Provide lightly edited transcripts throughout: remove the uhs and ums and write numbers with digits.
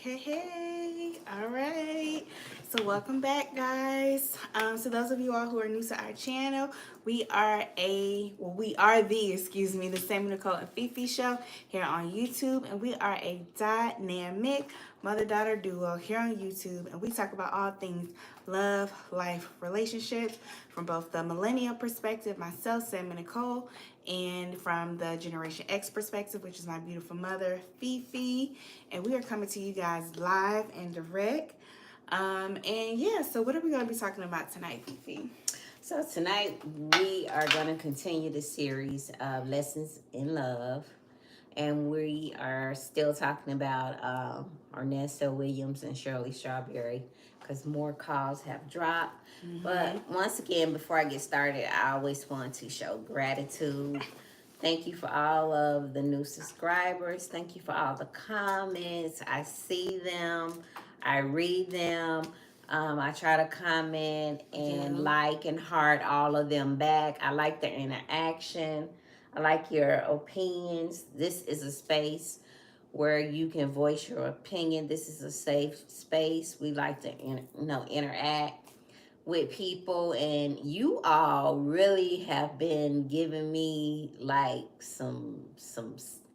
Hey. All right. So welcome back, guys. So those of you all who are new to our channel, the Sammy Nicole and Fifi show here on YouTube, and we are a dynamic mother-daughter duo here on YouTube, and we talk about all things love, life, relationships from both the millennial perspective, myself, Sammy Nicole, and from the Generation X perspective, which is my beautiful mother, Fifi. And we are coming to you guys live and direct. So what are we going to be talking about tonight, Fifi? So tonight we are going to continue the series of Lessons in Love. And we are still talking about Ernesto Williams and Shirley Strawberry because more calls have dropped. Mm-hmm. But once again, before I get started, I always want to show gratitude. Thank you for all of the new subscribers. Thank you for all the comments. I see them. I read them. I try to comment and like and heart all of them back. I like their interaction. I like your opinions. This is a space where you can voice your opinion. This is a safe space. We like to interact with people, and you all really have been giving me like some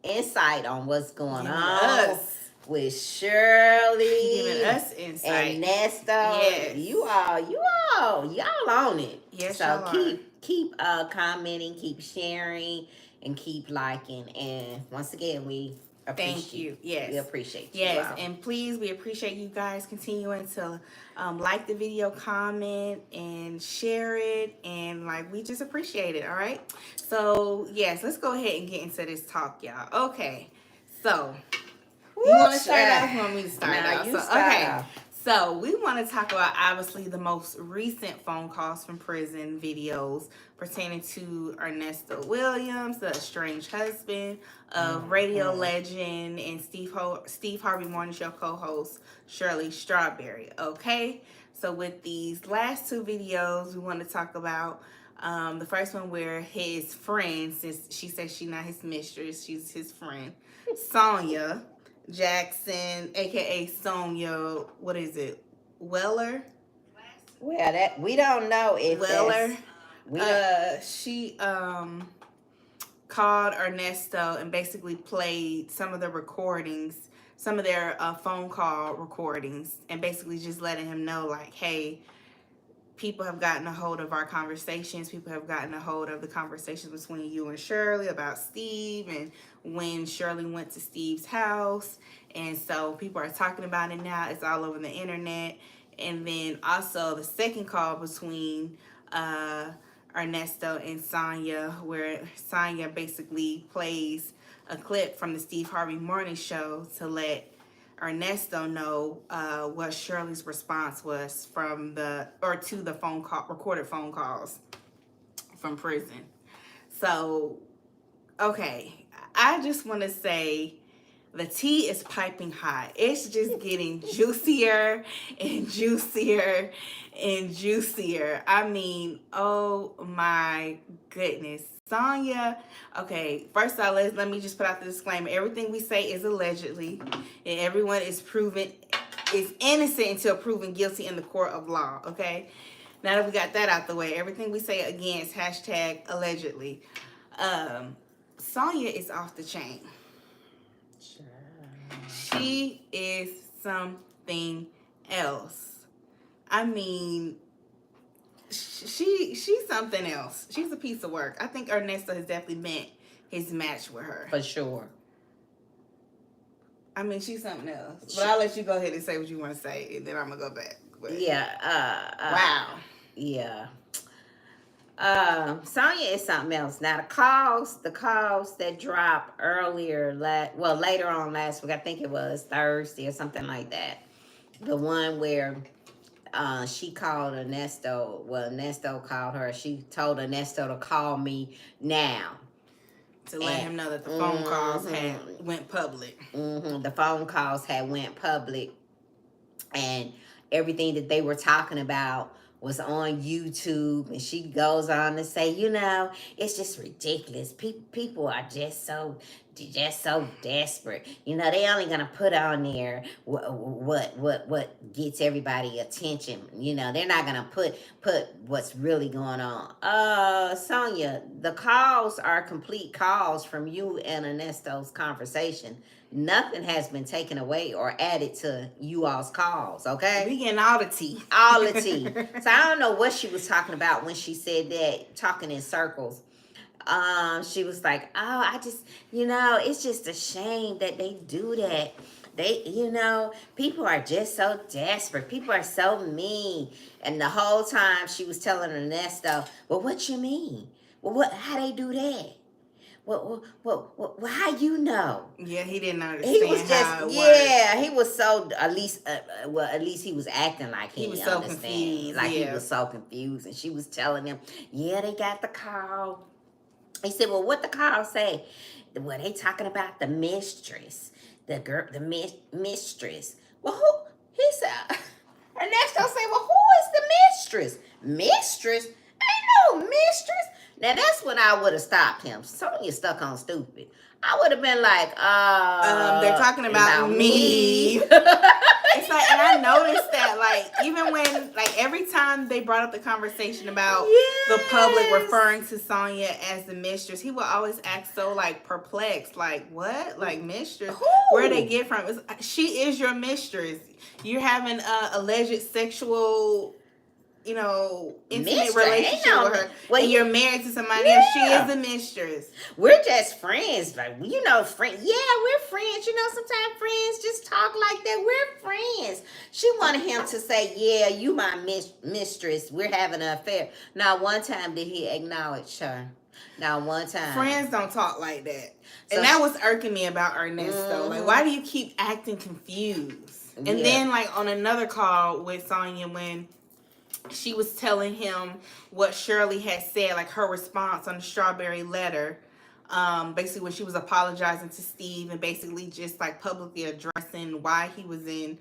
insight on what's going on with Shirley, giving us insight, and Ernesto. Yes. You all on it. Yes, so keep commenting, keep sharing, and keep liking. And once again, we thank you. Yes, we appreciate you. Yes, and please, we appreciate you guys continuing to like the video, comment, and share it, and we just appreciate it. All right. So yes, let's go ahead and get into this talk, y'all. Okay. So you want to start off? You want me to start off? Okay. So we want to talk about obviously the most recent phone calls from prison videos pertaining to Ernesto Williams, the estranged husband of radio legend and Steve Harvey Morning Show co-host Shirley Strawberry. Okay, so with these last two videos, we want to talk about the first one where his friend, since she says she's not his mistress, she's his friend, Sonia Jackson, aka Sonia, what is it? Weller? Well, that we don't know if Weller. She called Ernesto and basically played some of the recordings, some of their phone call recordings, and basically just letting him know, like, hey, people have gotten a hold of our conversations. People have gotten a hold of the conversations between you and Shirley about Steve and when Shirley went to Steve's house. And so people are talking about it now. It's all over the internet. And then also the second call between Ernesto and Sonia, where Sonia basically plays a clip from the Steve Harvey Morning Show to let Ernesto know what Shirley's response was to the phone call, recorded phone calls from prison. So, okay, I just want to say the tea is piping hot. It's just getting juicier and juicier and juicier. I mean, oh my goodness. Sonia, okay, first of all, let me just put out the disclaimer. Everything we say is allegedly, and everyone is innocent until proven guilty in the court of law, okay? Now that we got that out the way, everything we say against #allegedly. Sonia is off the chain. Sure. She is something else. I mean, she's something else. She's a piece of work. I think Ernesto has definitely met his match with her. For sure. I mean, she's something else. But I'll let you go ahead and say what you want to say, and then I'm going to go back. But, wow. Yeah. Sonia is something else. Now, the calls that dropped later on last week, I think it was Thursday or something like that. The one where she called Ernesto. Well, Ernesto called her. She told Ernesto to call me now. To let him know that the phone calls had went public. The phone calls had went public. And everything that they were talking about was on YouTube, and she goes on to say, you know, it's just ridiculous. People are just so desperate. You know, they only gonna put on there what gets everybody attention. You know, they're not gonna put what's really going on. Sonia, the calls are complete calls from you and Ernesto's conversation. Nothing has been taken away or added to you all's calls, okay? We getting all the tea. All the tea. So I don't know what she was talking about when she said that, talking in circles. She was like, oh, I just, you know, it's just a shame that they do that. They, you know, people are just so desperate. People are so mean. And the whole time she was telling Ernesto, well, what you mean? Well, how they do that? Well, how you know? Yeah, he didn't understand. He was just, how it yeah, worked. he was so, at least he was acting like he was didn't so understand. confused, Like yeah. he was so confused. And she was telling him, yeah, they got the call. He said, well, what the call say? Well, they talking about the mistress, the girl, the mistress. Well, who? He said, Ernesto said, well, who is the mistress? Mistress? Ain't no mistress. Now, that's when I would have stopped him. Sonya stuck on stupid. I would have been like, they're talking about me. It's like, and I noticed that, like, even when, like, every time they brought up the conversation about the public referring to Sonya as the mistress, he would always act so, like, perplexed. Like, what? Like, mistress? Who? Where they get from? She is your mistress. You're having a alleged sexual, you know, intimate relationship with her. Well, and you're married to somebody else. She is the mistress. We're just friends, like, you know, friends. Yeah, we're friends. You know, sometimes friends just talk like that. We're friends. She wanted him to say, yeah, you my mistress. We're having an affair. Not one time did he acknowledge her. Not one time. Friends don't talk like that. So and that was irking me about Ernesto. Like, why do you keep acting confused? And then, like, on another call with Sonya, when she was telling him what Shirley had said, like her response on the strawberry letter, basically when she was apologizing to Steve and basically just like publicly addressing why he was in,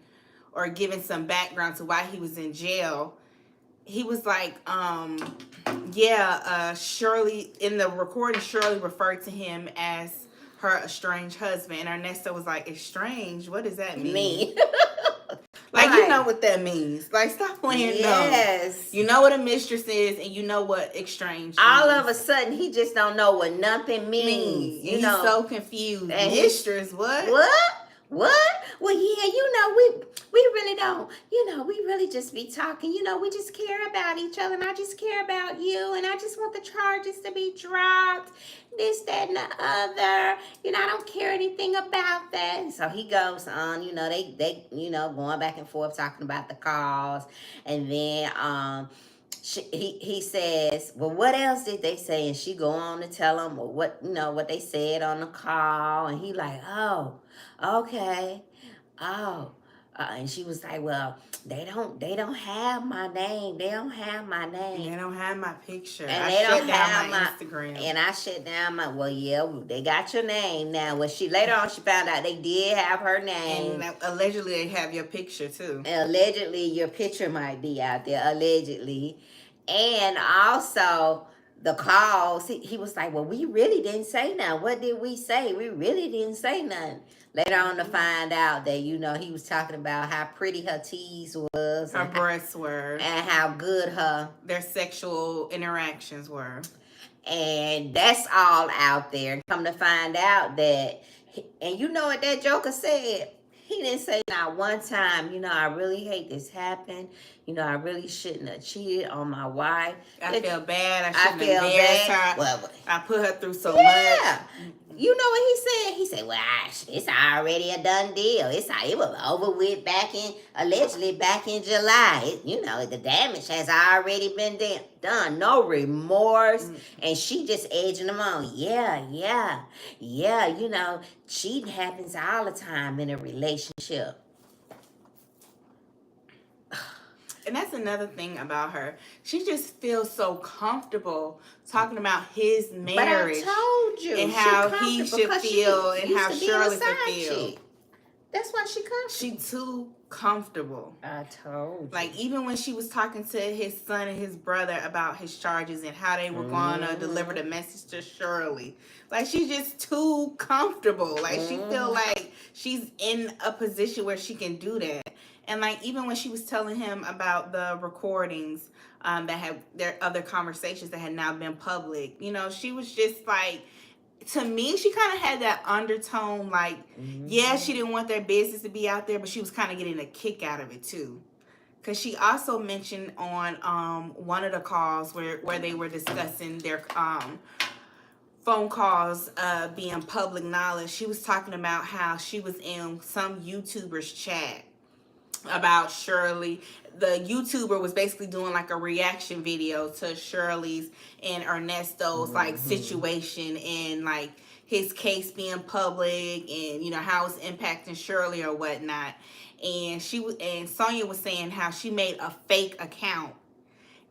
or giving some background to why he was in jail. He was like, Shirley, in the recording, Shirley referred to him as her estranged husband. And Ernesto was like, estranged? What does that mean? Like, you know what that means. Like, stop playing dumb. You know what a mistress is, and you know what estranged all means. Of a sudden, he just don't know what nothing means. You know, he's so confused. And mistress, what? What? Well, yeah, you know, we really don't. You know, we really just be talking. You know, we just care about each other, and I just care about you, and I just want the charges to be dropped. This, that, and the other. You know, I don't care anything about that. And so he goes on. You know, they you know, going back and forth talking about the calls, and then he says, well, what else did they say? And she go on to tell him what, you know, what they said on the call. And he like, oh, okay. Oh, and she was like, well, they don't have my name. They don't have my name. They don't have my picture. And I shut down my Instagram. And I shut down my, well, yeah, they got your name now. Well, later on, she found out they did have her name. And allegedly they have your picture too. And allegedly your picture might be out there, allegedly. And also the calls, he was like, well, we really didn't say nothing. What did we say? We really didn't say nothing. Later on to find out that, you know, he was talking about how pretty her teeth was. Her breasts were. And how good their sexual interactions were. And that's all out there. Come to find out that, and you know what that joker said? He didn't say not one time, you know, I really hate this happened. You know, I really shouldn't have cheated on my wife. I feel bad. I shouldn't have embarrassed her. Well, I put her through so much. You know what he said? He said, well, it's already a done deal. It was over with allegedly back in July. You know, the damage has already been done. No remorse. And she just edging him on. Yeah. You know, cheating happens all the time in a relationship. And that's another thing about her. She just feels so comfortable talking about his marriage. But I told you. And how he should feel and how Shirley should feel. That's why she comes. She too comfortable. I told you. Like, even when she was talking to his son and his brother about his charges and how they were going to deliver the message to Shirley, like, she's just too comfortable. Like, she feel like she's in a position where she can do that. And, like, even when she was telling him about the recordings that had their other conversations that had now been public, you know, she was just like, to me, she kind of had that undertone, like, yeah, she didn't want their business to be out there, but she was kind of getting a kick out of it too. Because she also mentioned on one of the calls where they were discussing their phone calls being public knowledge, she was talking about how she was in some YouTuber's chat about Shirley. The YouTuber was basically doing like a reaction video to Shirley's and Ernesto's like situation and like his case being public and, you know, how it's impacting Shirley or whatnot. And Sonia was saying how she made a fake account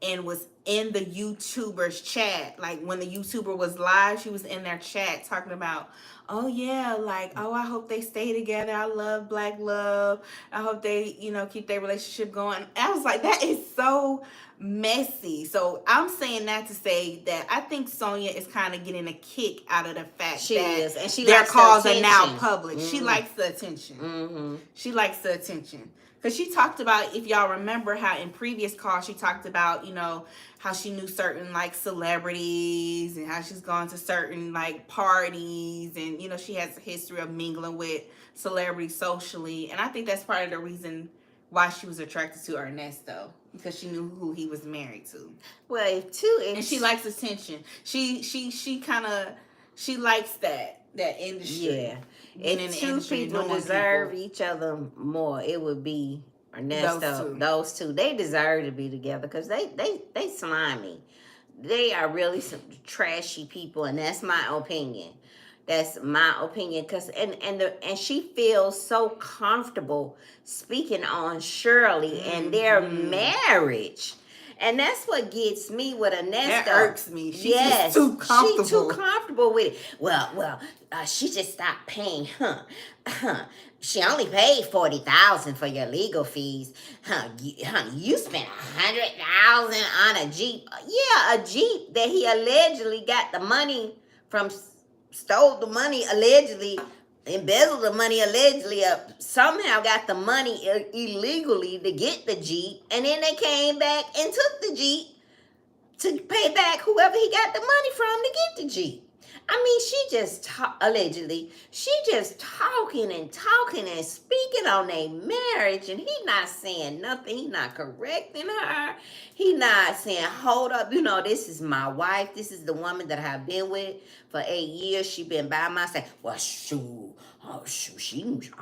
and was in the YouTuber's chat. Like, when the YouTuber was live, she was in their chat talking about, oh yeah, like, oh, I hope they stay together. I love black love. I hope they, you know, keep their relationship going. I was like, that is so messy. So I'm saying that to say that I think Sonia is kind of getting a kick out of the fact that and she their likes calls the are now attention. public. She likes the attention. She likes the attention. Because she talked about, if y'all remember how in previous calls she talked about, you know, how she knew certain like celebrities and how she's gone to certain like parties, and, you know, she has a history of mingling with celebrities socially. And I think that's part of the reason why she was attracted to Ernesto, because she knew who he was married to. Well, and she likes attention. She kind of, she likes that industry. Yeah. If two people deserve each other more, it would be Ernesto. Those two. They deserve to be together because they slimy. They are really some trashy people, and that's my opinion. That's my opinion. And she feels so comfortable speaking on Shirley and their marriage. And that's what gets me with Ernesto. That irks me. She's just too comfortable. She's too comfortable with it. Well, she just stopped paying. She only paid $40,000 for your legal fees. You spent $100,000 on a Jeep. Yeah, a Jeep that he allegedly got the money from, stole the money allegedly, embezzled the money allegedly, somehow got the money illegally to get the Jeep, and then they came back and took the Jeep to pay back whoever he got the money from to get the Jeep. I mean, she just allegedly, she just talking and speaking on their marriage, and he not saying nothing. He not correcting her. He not saying, hold up, you know, this is my wife. This is the woman that I've been with for 8 years. She been by my side. Well, shoot. Oh, shoot,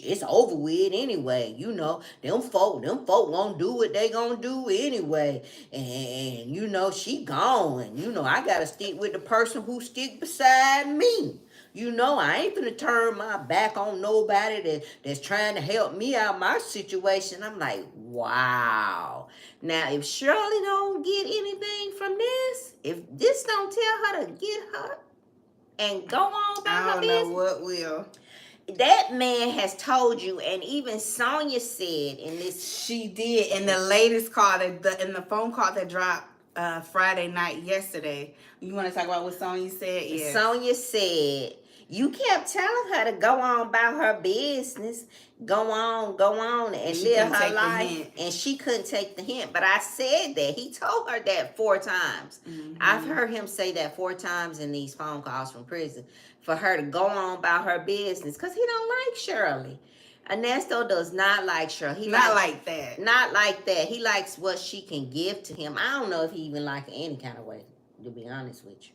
it's over with anyway. You know, them folk won't do what they gonna do anyway. And you know, she gone. You know, I gotta stick with the person who stick beside me. You know, I ain't gonna turn my back on nobody that's trying to help me out my situation. I'm like, wow. Now, if Shirley don't get anything from this, if this don't tell her to get her and go on about her business, I don't know what will. That man has told you, and even Sonia said in this. She did in the latest call, in the phone call that dropped Friday night yesterday. You want to talk about what Sonia said? Yeah. Sonia said, you kept telling her to go on about her business, go on, and live her life, and she couldn't take the hint. But I said that. He told her that 4 times. I've heard him say that 4 times in these phone calls from prison, for her to go on about her business, because he don't like Shirley. Ernesto does not like Shirley. He not like that. Not like that. He likes what she can give to him. I don't know if he even like her any kind of way, to be honest with you.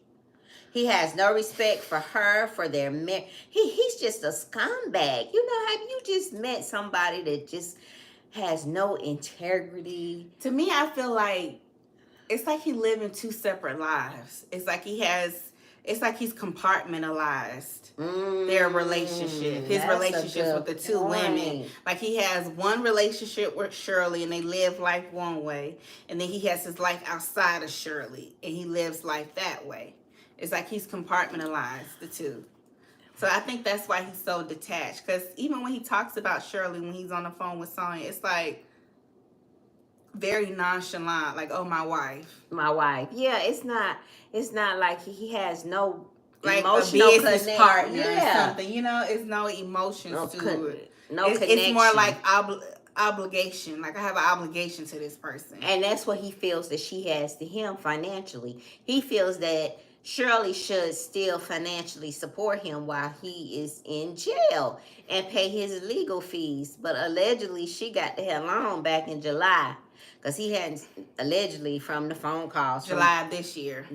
He has no respect for her, for their marriage. He's just a scumbag. You know, have you just met somebody that just has no integrity? To me, I feel like it's like he living 2 separate lives. It's like he's compartmentalized their relationship. His relationships with the 2 women. Like, he has one relationship with Shirley and they live life one way. And then he has his life outside of Shirley and he lives life that way. It's like he's compartmentalized the 2. So I think that's why he's so detached. Because even when he talks about Shirley, when he's on the phone with Sonya, it's like very nonchalant, like, oh, my wife. My wife. Yeah, it's not like he has no Like emotional a business partner or Yeah. something. You know, it's no emotions to it. No connection. It's more like obligation. Like, I have an obligation to this person. And that's what he feels that she has to him financially. He feels that Shirley should still financially support him while he is in jail and pay his legal fees. But allegedly, she got the hell on back in July. Because he hadn't, allegedly, from the phone calls. July of this year,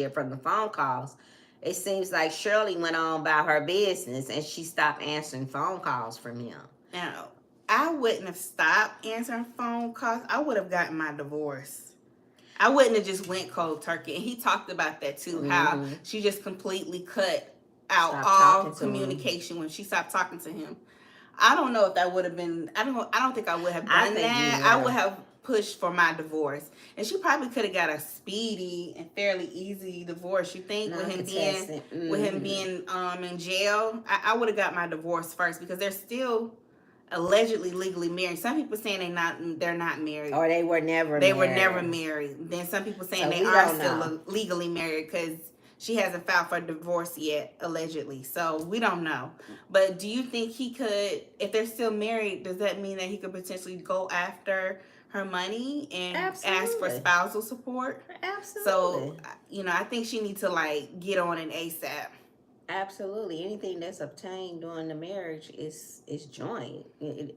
from the phone calls. It seems like Shirley went on about her business and she stopped answering phone calls from him. Now, I wouldn't have stopped answering phone calls. I would have gotten my divorce. I wouldn't have just went cold turkey. And he talked about that too, how she just completely cut out all communication when she stopped talking to him. I don't know if that would have been. I don't think I would have done that. I would have pushed for my divorce, and she probably could have got a speedy and fairly easy divorce. You think with him being in jail, I would have got my divorce first because they're still allegedly legally married. Some people saying they're not married, or they were never married. Then some people saying they are still legally married because she hasn't filed for divorce yet, allegedly. So we don't know. But do you think he could, if they're still married, does that mean that he could potentially go after her money and ask for spousal support? Absolutely. So, I think she needs to get on it ASAP. Absolutely. Anything that's obtained during the marriage is joint.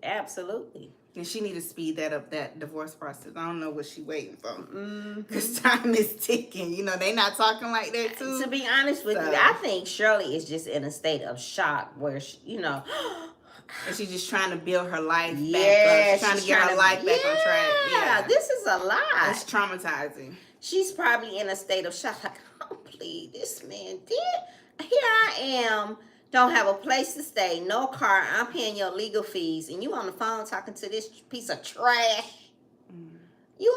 Absolutely. And she need to speed that up, that divorce process. I don't know what she waiting for. Because time is ticking. They not talking like that too. To be honest with you, I think Shirley is just in a state of shock where, and she's just trying to build her life back up. She's trying to get her life back on track. Yeah, this is a lot. It's traumatizing. She's probably in a state of shock. Like, oh, please, this man did. Here I am. Don't have a place to stay, no car. I'm paying your legal fees, and you on the phone talking to this piece of trash. You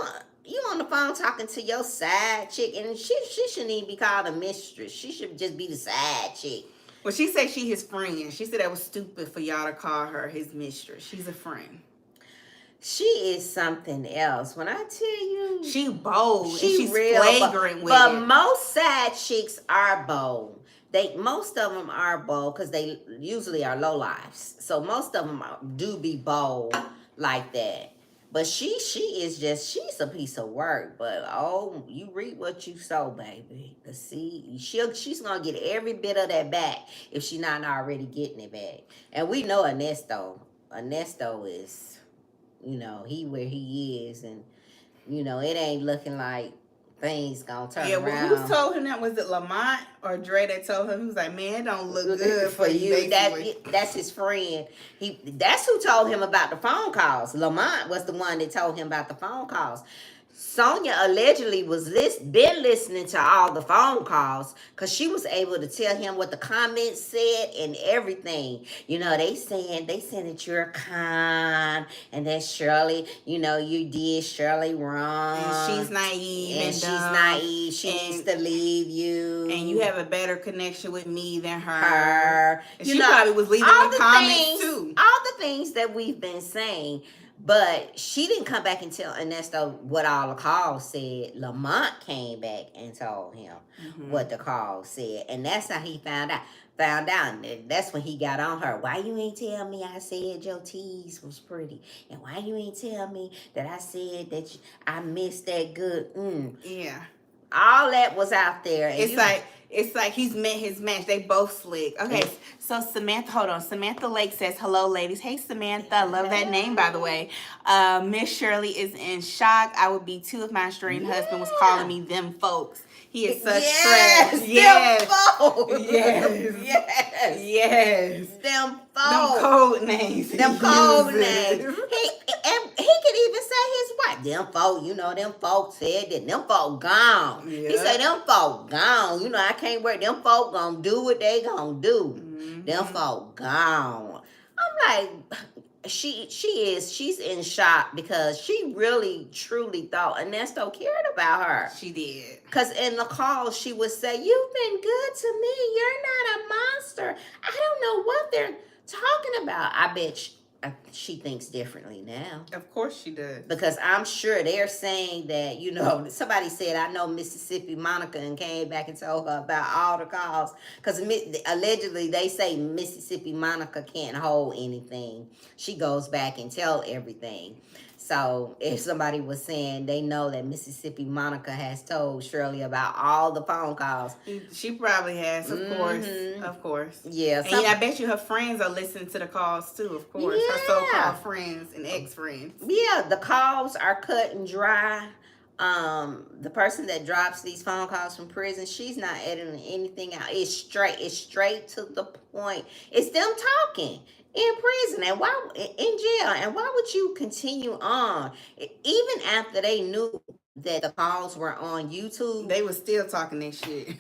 on the phone talking to your side chick, and she shouldn't even be called a mistress. She should just be the side chick. Well, she said she his friend. She said that was stupid for y'all to call her his mistress. She's a friend. She is something else. When I tell you, she bold. She's real flagrant with it. But most side chicks are bold. Most of them are bold because they usually are low lives. So most of them do be bold like that. But she's a piece of work. But you reap what you sow, baby. The seed, she's gonna get every bit of that back if she's not already getting it back. And we know Ernesto. Ernesto is, he where he is, and it ain't looking like things gonna turn around. Yeah, well, who told him that? Was it Lamont or Dre that told him? He was like, man, it don't look good for you. That's his friend. That's who told him about the phone calls. Lamont was the one that told him about the phone calls. Sonia allegedly been listening to all the phone calls because she was able to tell him what the comments said and everything. They saying that you're kind and that Shirley, you did Shirley wrong. And she's naive. She needs to leave you. And you have a better connection with me than her. And she probably was leaving all the comments too. All the things that we've been saying. But she didn't come back and tell Ernesto what all the calls said. Lamont came back and told him what the calls said. And that's how he found out. That's when he got on her. Why you ain't tell me I said your tease was pretty? And why you ain't tell me that I said that I missed that good? Yeah. All that was out there. And it's like he's met his match. They both slick. Okay, so Samantha, hold on. Samantha Lake says, hello, ladies. Hey, Samantha. I love that name, by the way. Miss Shirley is in shock. I would be too if my estranged husband was calling me them folks. He is such trash. Yes. Them folks. Yes. Them folks. Them code names. Them code names. He could even say his wife. Them folks, them folks said that. Them folks gone. Yeah. He said them folks gone. I can't work. Them folks gonna do what they gonna do. Them folks gone. I'm like, she's in shock because she really truly thought Ernesto cared about her. She did. Because in the call, she would say, "You've been good to me. You're not a monster." I don't know what they're talking about. I bet she thinks differently now. Of course she does. Because I'm sure they're saying that, somebody said, "I know Mississippi Monica," and came back and told her about all the calls. Because allegedly they say Mississippi Monica can't hold anything. She goes back and tell everything. So if somebody was saying they know that Mississippi Monica has told Shirley about all the phone calls. She probably has, of course. Of course. Yeah. And I bet you her friends are listening to the calls too, of course. Yeah. Her so-called friends and ex-friends. Yeah, the calls are cut and dry. The person that drops these phone calls from prison, she's not editing anything out. It's straight to the point. It's them talking in prison and why in jail, and why would you continue on even after they knew that the calls were on YouTube? They were still talking that shit.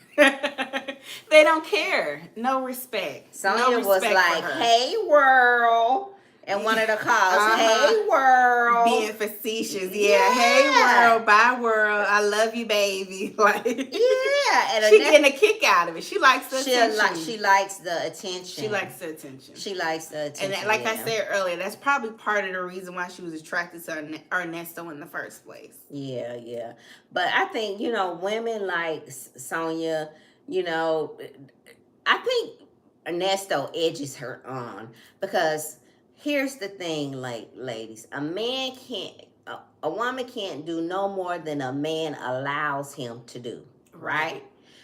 They don't care. No respect. Sonia was like, "Hey world," and one of the calls, "Hey world," being facetious. Yeah. Hey world, bye world, I love you, baby. Like, yeah, and she getting a kick out of it. She likes the attention. She likes the attention. She likes the attention. She likes the attention. And like I said earlier, that's probably part of the reason why she was attracted to Ernesto in the first place. Yeah. But I think, women like Sonia, I think Ernesto edges her on because here's the thing, like, ladies, a woman can't do no more than a man allows him to do, right?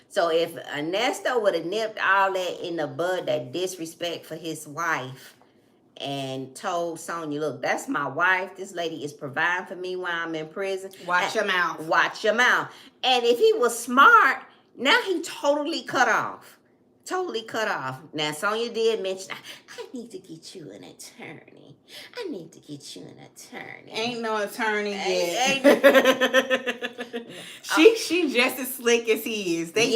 So if Ernesto would have nipped all that in the bud, that disrespect for his wife, and told Sonia, "Look, that's my wife. This lady is providing for me while I'm in prison. Watch your mouth. Watch your mouth." And if he was smart, now he totally cut off. Now, Sonia did mention, "I need to get you an attorney. Ain't no attorney yet. She just as slick as he is. They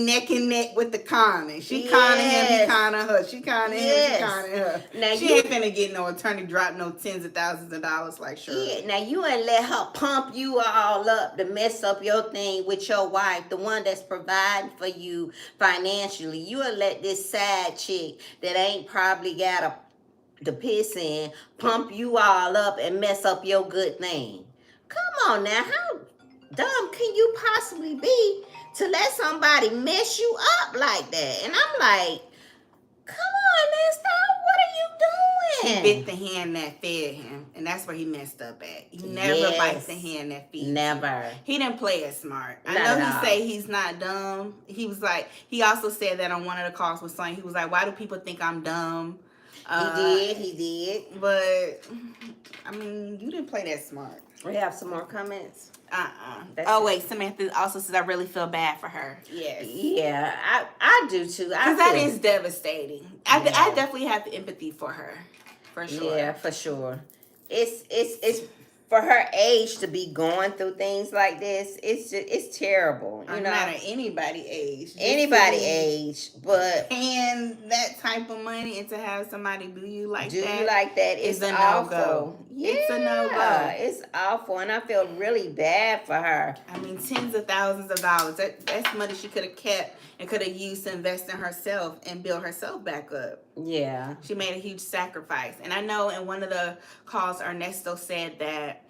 neck and neck with the conning. She conning him, he conning her. She conning him, he conning her. Now she ain't finna get no attorney drop no tens of thousands of dollars like Shirley. Yeah, now you ain't let her pump you all up to mess up your thing with your wife, the one that's providing for you financially. You will let this side chick that ain't probably got the piss in pump you all up and mess up your good thing. Come on now, how dumb can you possibly be to let somebody mess you up like that? And I'm like, come on, Ernesto, what are you doing? He bit the hand that fed him, and that's where he messed up at. He never bites the hand that feeds him. Never. He didn't play it smart. I know he say he's not dumb. He was like, he also said that on one of the calls with Sonya. He was like, "Why do people think I'm dumb?" He did. But, I mean, you didn't play that smart. We have some more comments. Wait, Samantha also says, "I really feel bad for her." Yes. Yeah, I do too. Because that is devastating. I definitely have empathy for her. For sure. Yeah, for sure. It's for her age to be going through things like this. It's terrible. No matter anybody's age. But paying that type of money and to have somebody do you like that is it's a awful. No-go. Yeah, it's a no-go. It's awful, and I feel really bad for her. I mean, tens of thousands of dollars. That's money she could have kept and could have used to invest in herself and build herself back up. Yeah. She made a huge sacrifice. And I know in one of the calls, Ernesto said that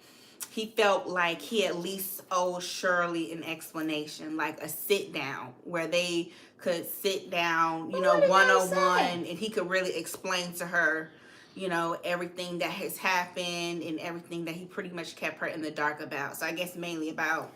he felt like he at least owed Shirley an explanation, like a sit down where they could sit down, one-on-one, and he could really explain to her, everything that has happened and everything that he pretty much kept her in the dark about. So I guess mainly about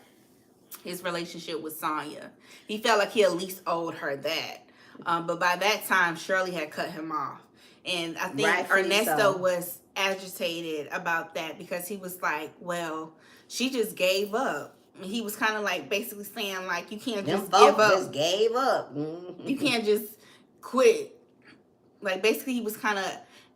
his relationship with Sonya. He felt like he at least owed her that. But by that time, Shirley had cut him off. And I think Ernesto was agitated about that because he was like, well, she just gave up. And he was kind of like basically saying like, you can't just give up. Just gave up. You can't just quit. Like basically he was kind of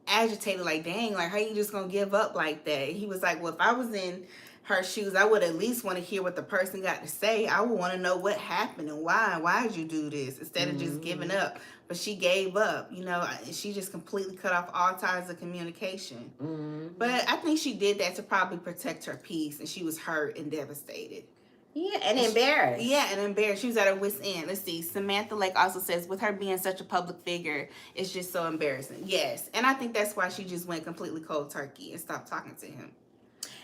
agitated like, dang, like how you just gonna give up like that? And he was like, well, if I was in her shoes, I would at least want to hear what the person got to say. I would want to know what happened and why did you do this, instead of just giving up. But she gave up, you know. She just completely cut off all ties of communication. But I think she did that to probably protect her peace, and she was hurt and devastated. Yeah, and embarrassed. And embarrassed. She was at her wit's end. Let's see. Samantha Lake also says, with her being such a public figure, it's just so embarrassing. Yes. And I think that's why she just went completely cold turkey and stopped talking to him.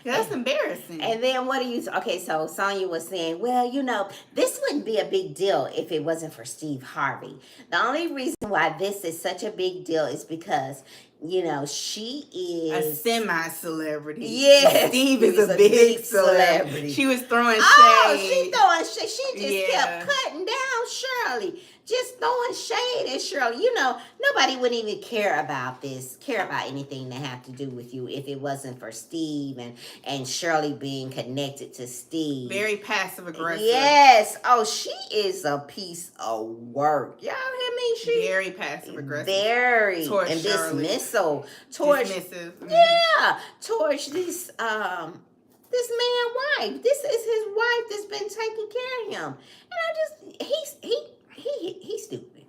That's embarrassing. And then what do you... Okay, so Sonia was saying, well, you know, this wouldn't be a big deal if it wasn't for Steve Harvey. The only reason why this is such a big deal is because, you know, she is... a semi-celebrity. Yes. Steve is a big celebrity. She was throwing shade. Oh, she throwing shade. She just kept cutting down Shirley. Just throwing shade at Shirley. You know, nobody would even care about anything that have to do with you if it wasn't for Steve and Shirley being connected to Steve. Very passive aggressive. Yes. Oh, she is a piece of work. Y'all hear me? She very passive aggressive. Very. Towards and Shirley. dismissal. Towards dismissive. Yeah. Towards this this man's wife. This is his wife that's been taking care of him. And he's stupid.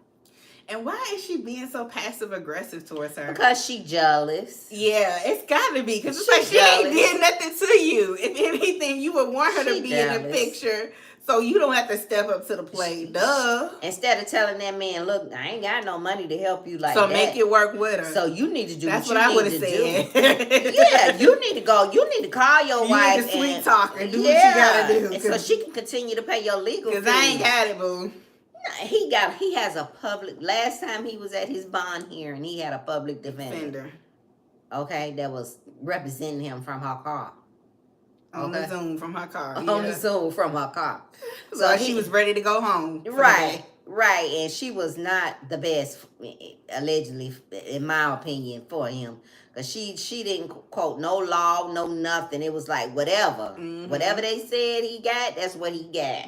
And why is she being so passive aggressive towards her? Because she jealous. Yeah, it's gotta be. Because it's like she ain't did nothing to you. If anything, you would want her to be in the picture so you don't have to step up to the plate. Duh. Instead of telling that man, look, I ain't got no money to help you like so that. So make it work with her. So you need to do That's what I would have said. Yeah, you need to go. You need to call your wife. You need to sweet talk and do what you gotta do. So she can continue to pay your legal fees. Because I ain't got it, boo. He has a public... Last time he was at his bond hearing, he had a public defender. Okay, that was representing him from her car. On the Zoom from her car. On the Zoom from her car. So she was ready to go home. Right. And she was not the best, allegedly, in my opinion, for him. Because she didn't quote no law, no nothing. It was like whatever. Whatever they said he got, that's what he got.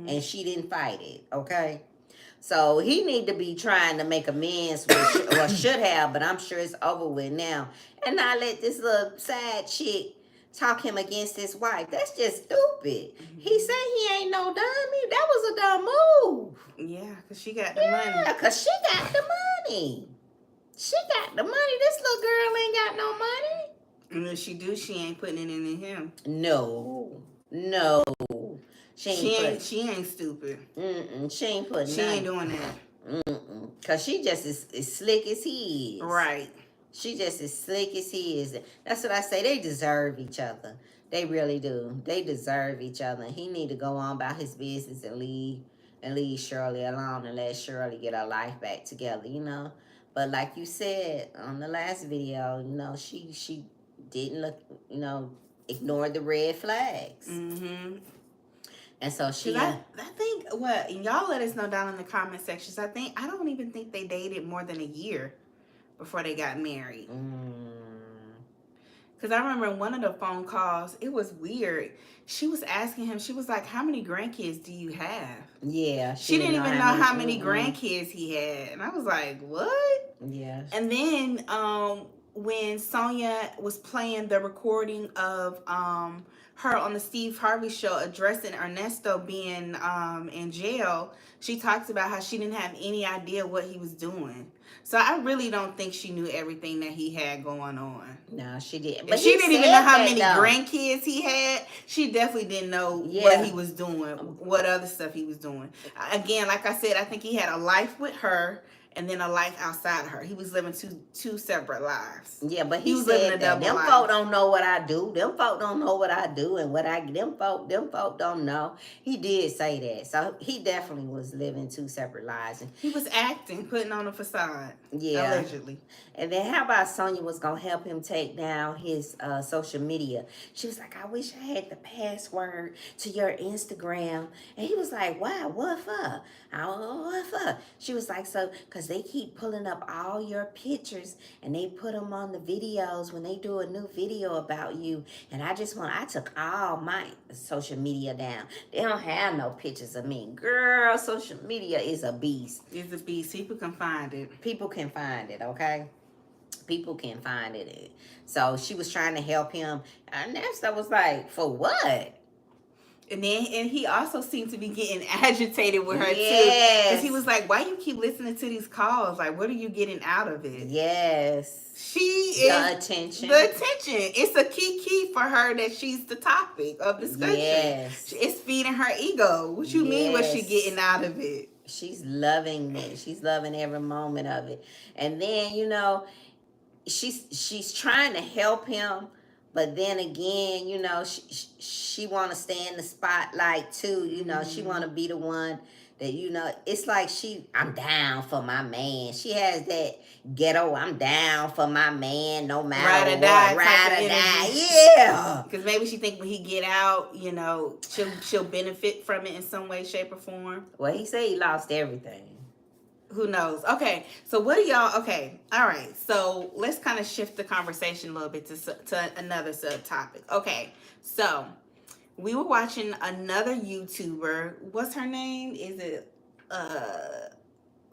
And she didn't fight it, okay? So he need to be trying to make amends, or should have, but I'm sure it's over with now. And not let this little side chick talk him against his wife. That's just stupid. He said he ain't no dummy. That was a dumb move. Yeah, because she got the money. Yeah, because she got the money. She got the money. This little girl ain't got no money. And if she do, she ain't putting it in him. No. She ain't stupid. She ain't putting. She ain't doing that. Cause she just is slick as he is. Right. She just as slick as he is. That's what I say. They deserve each other. They really do. They deserve each other. He need to go on about his business and leave Shirley alone and let Shirley get her life back together. You know. But like you said on the last video, you know, she didn't look. You know, ignored the red flags. And so she... I think, and y'all let us know down in the comment sections, I don't even think they dated more than a year before they got married. Because I remember in one of the phone calls, it was weird. She was asking him, she was like, how many grandkids do you have? Yeah. She didn't even know how many grandkids he had. And I was like, what? Yeah. And then when Sonia was playing the recording of... her on the Steve Harvey show addressing Ernesto being in jail, she talks about how she didn't have any idea what he was doing. So I really don't think she knew everything that he had going on. No, she didn't. But she didn't even know how many grandkids he had. She definitely didn't know what he was doing, what other stuff he was doing. Again, like I said, I think he had a life with her and then a life outside of her. He was living two separate lives. Yeah, but he was living a double life. Them folk don't know what I do. Them folk don't know what I do and them folk don't know. He did say that. So he definitely was living two separate lives. And he was acting, putting on a facade. Yeah. Allegedly. And then how about Sonia was going to help him take down his social media? She was like, I wish I had the password to your Instagram. And he was like, why? What for? I don't know what for. She was like, so, because they keep pulling up all your pictures and they put them on the videos when they do a new video about you. And I took all my social media down. They don't have no pictures of me. Girl, social media is a beast. It's a beast. People can find it. People can find it, okay? People can find it. So she was trying to help him. And Ernesto was like, for what? And he also seemed to be getting agitated with her too, because he Yes. was like, "Why you keep listening to these calls? Like, what are you getting out of it?" Yes. She is The attention. the attention. It's a key for her that she's the topic of discussion. Yes. It's feeding her ego. What you mean? What she Yes. getting out of it? She's loving it. She's loving every moment of it. And then, you know, she's trying to help him, but then again, you know, she want to stay in the spotlight too. You know, she want to be the one that, you know, it's like I'm down for my man. She has that ghetto, I'm down for my man no matter Ride or what. die type Ride of or die. energy. Yeah. Because maybe she think when he get out, you know, she'll benefit from it in some way, shape, or form. Well, he said he lost everything. Who knows? Okay, so what do y'all? Okay, all right. So let's kind of shift the conversation a little bit to another subtopic. Okay, so we were watching another YouTuber. What's her name? Is it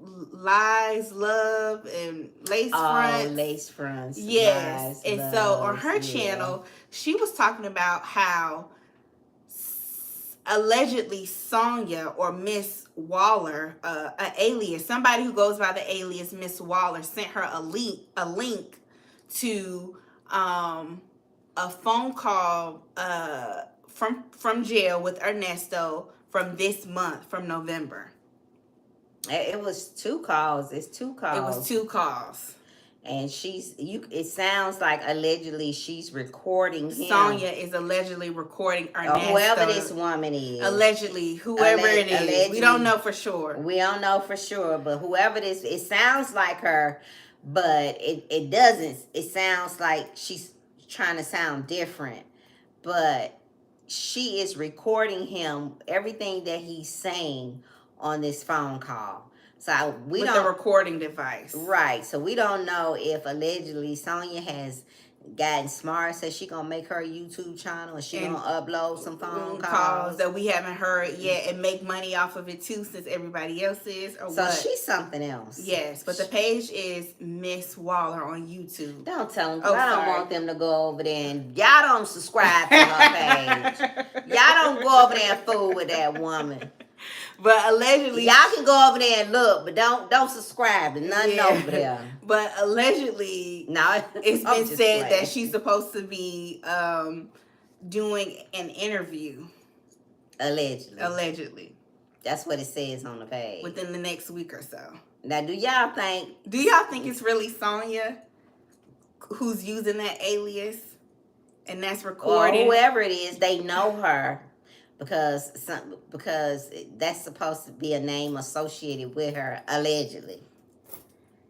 Lies, Love, and Lace Fronts? Oh, Lace Fronts. Yes. Lies, And loves, so on her yeah. channel, she was talking about how allegedly Sonia or Miss Waller, an alias, somebody who goes by the alias Miss Waller, sent her a link to a phone call from jail with Ernesto from this month, from November. It was 2 calls. It's 2 calls. It was 2 calls. And it sounds like allegedly she's recording him. Sonia is allegedly recording Ernesto. Whoever this woman is. Allegedly, whoever it is. Allegedly. We don't know for sure. We don't know for sure, but whoever this, it sounds like her, but it doesn't. It sounds like she's trying to sound different, but she is recording him, everything that he's saying on this phone call. So with the recording device. Right. So we don't know if allegedly Sonia has gotten smart, so she gonna make her YouTube channel and she gonna upload some phone calls that we haven't heard yet and make money off of it too, since everybody else is. Or so what? She's something else. Yes, but the page is Miss Waller on YouTube. Don't tell them. I don't want them to go over there and y'all don't subscribe to her page. Y'all don't go over there and fool with that woman. But allegedly, y'all can go over there and look, but don't subscribe to nothing over there. But allegedly, no, it's been said that she's supposed to be doing an interview. Allegedly. That's what it says on the page. Within the next week or so. Now, do y'all think it's really Sonia who's using that alias and that's recording? Or whoever it is, they know her. Because that's supposed to be a name associated with her, allegedly.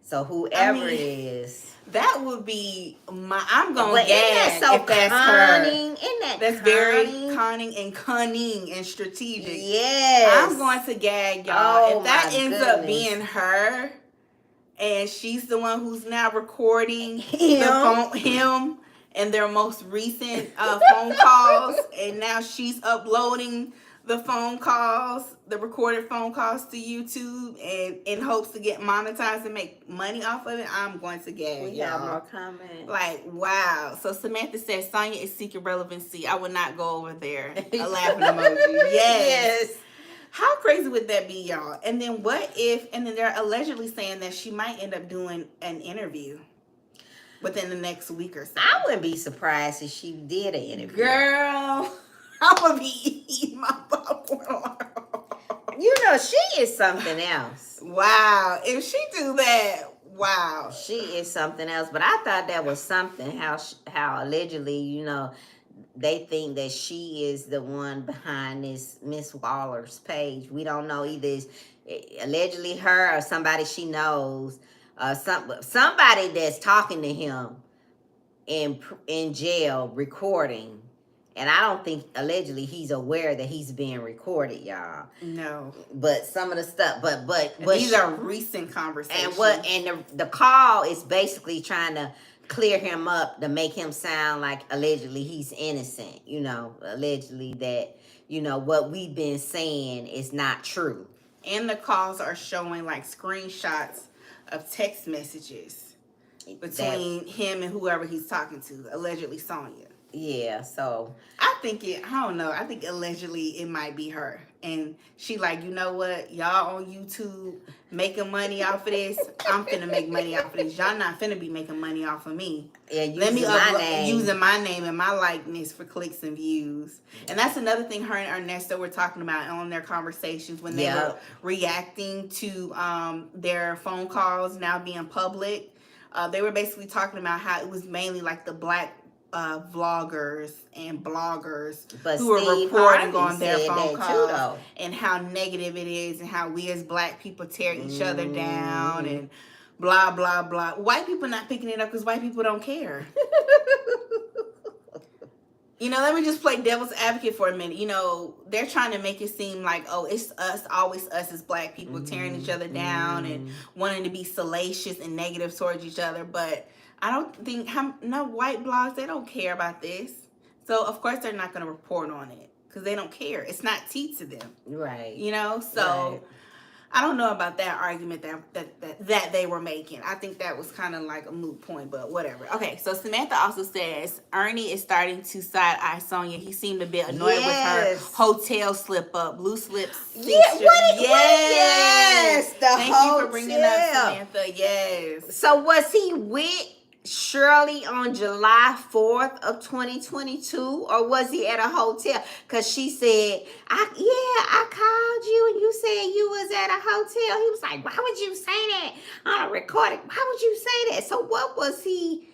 So whoever it is, that would be I'm gonna gag if that's cunning. Her. That's very cunning and strategic. Yes, I'm going to gag y'all. If that ends up being her, and she's the one who's now recording him and their most recent phone calls, and now she's uploading the phone calls, the recorded phone calls to YouTube, and in hopes to get monetized and make money off of it, I'm going to gag. We have more comments. Like, wow. So Samantha says Sonia is seeking relevancy. I would not go over there. A laughing emoji. Yes. How crazy would that be, y'all? And then and then they're allegedly saying that she might end up doing an interview within the next week or so. I wouldn't be surprised if she did an interview. Girl, I'm going to be eating my popcorn. You know, she is something else. Wow. If she do that, wow. She is something else. But I thought that was something, how allegedly, you know, they think that she is the one behind this Miss Waller's page. We don't know either. It's allegedly her or somebody she knows. Somebody that's talking to him in jail recording, and I don't think allegedly he's aware that he's being recorded, y'all. No, but some of the stuff, but these are recent conversations. And the call is basically trying to clear him up to make him sound like allegedly he's innocent. You know, allegedly that what we've been saying is not true. And the calls are showing like screenshots of text messages. between him and whoever he's talking to, allegedly Sonia. Yeah, so I don't know. I think allegedly it might be her. And she like, you know what? Y'all on YouTube making money off of this. I'm finna make money off of this. Y'all not finna be making money off of me. yeah, Let me using my name and my likeness for clicks and views. And that's another thing her and Ernesto were talking about on their conversations when they were reacting to their phone calls now being public. They were basically talking about how it was mainly like the black vloggers and bloggers who were reporting on their phone calls and how negative it is and how we as black people tear each other down and blah blah blah. White people not picking it up because white people don't care. You know, let me just play devil's advocate for a minute. You know, they're trying to make it seem like, oh, it's us, always us as black people tearing each other down and wanting to be salacious and negative towards each other. But I don't think, no white blogs, they don't care about this. So, of course, they're not going to report on it because they don't care. It's not tea to them. Right. You know, so... Right. I don't know about that argument that they were making. I think that was kind of like a moot point, but whatever. Okay, so Samantha also says Ernie is starting to side eye Sonia. He seemed a bit annoyed with her hotel slip up, blue slips. Yes, the Thank you for bringing up Samantha. Yes. So was he with Shirley on July 4th of 2022, or was he at a hotel? Because she said, I called you and you said you was at a hotel. He was like, why would you say that on a recording? Why would you say that? So what was he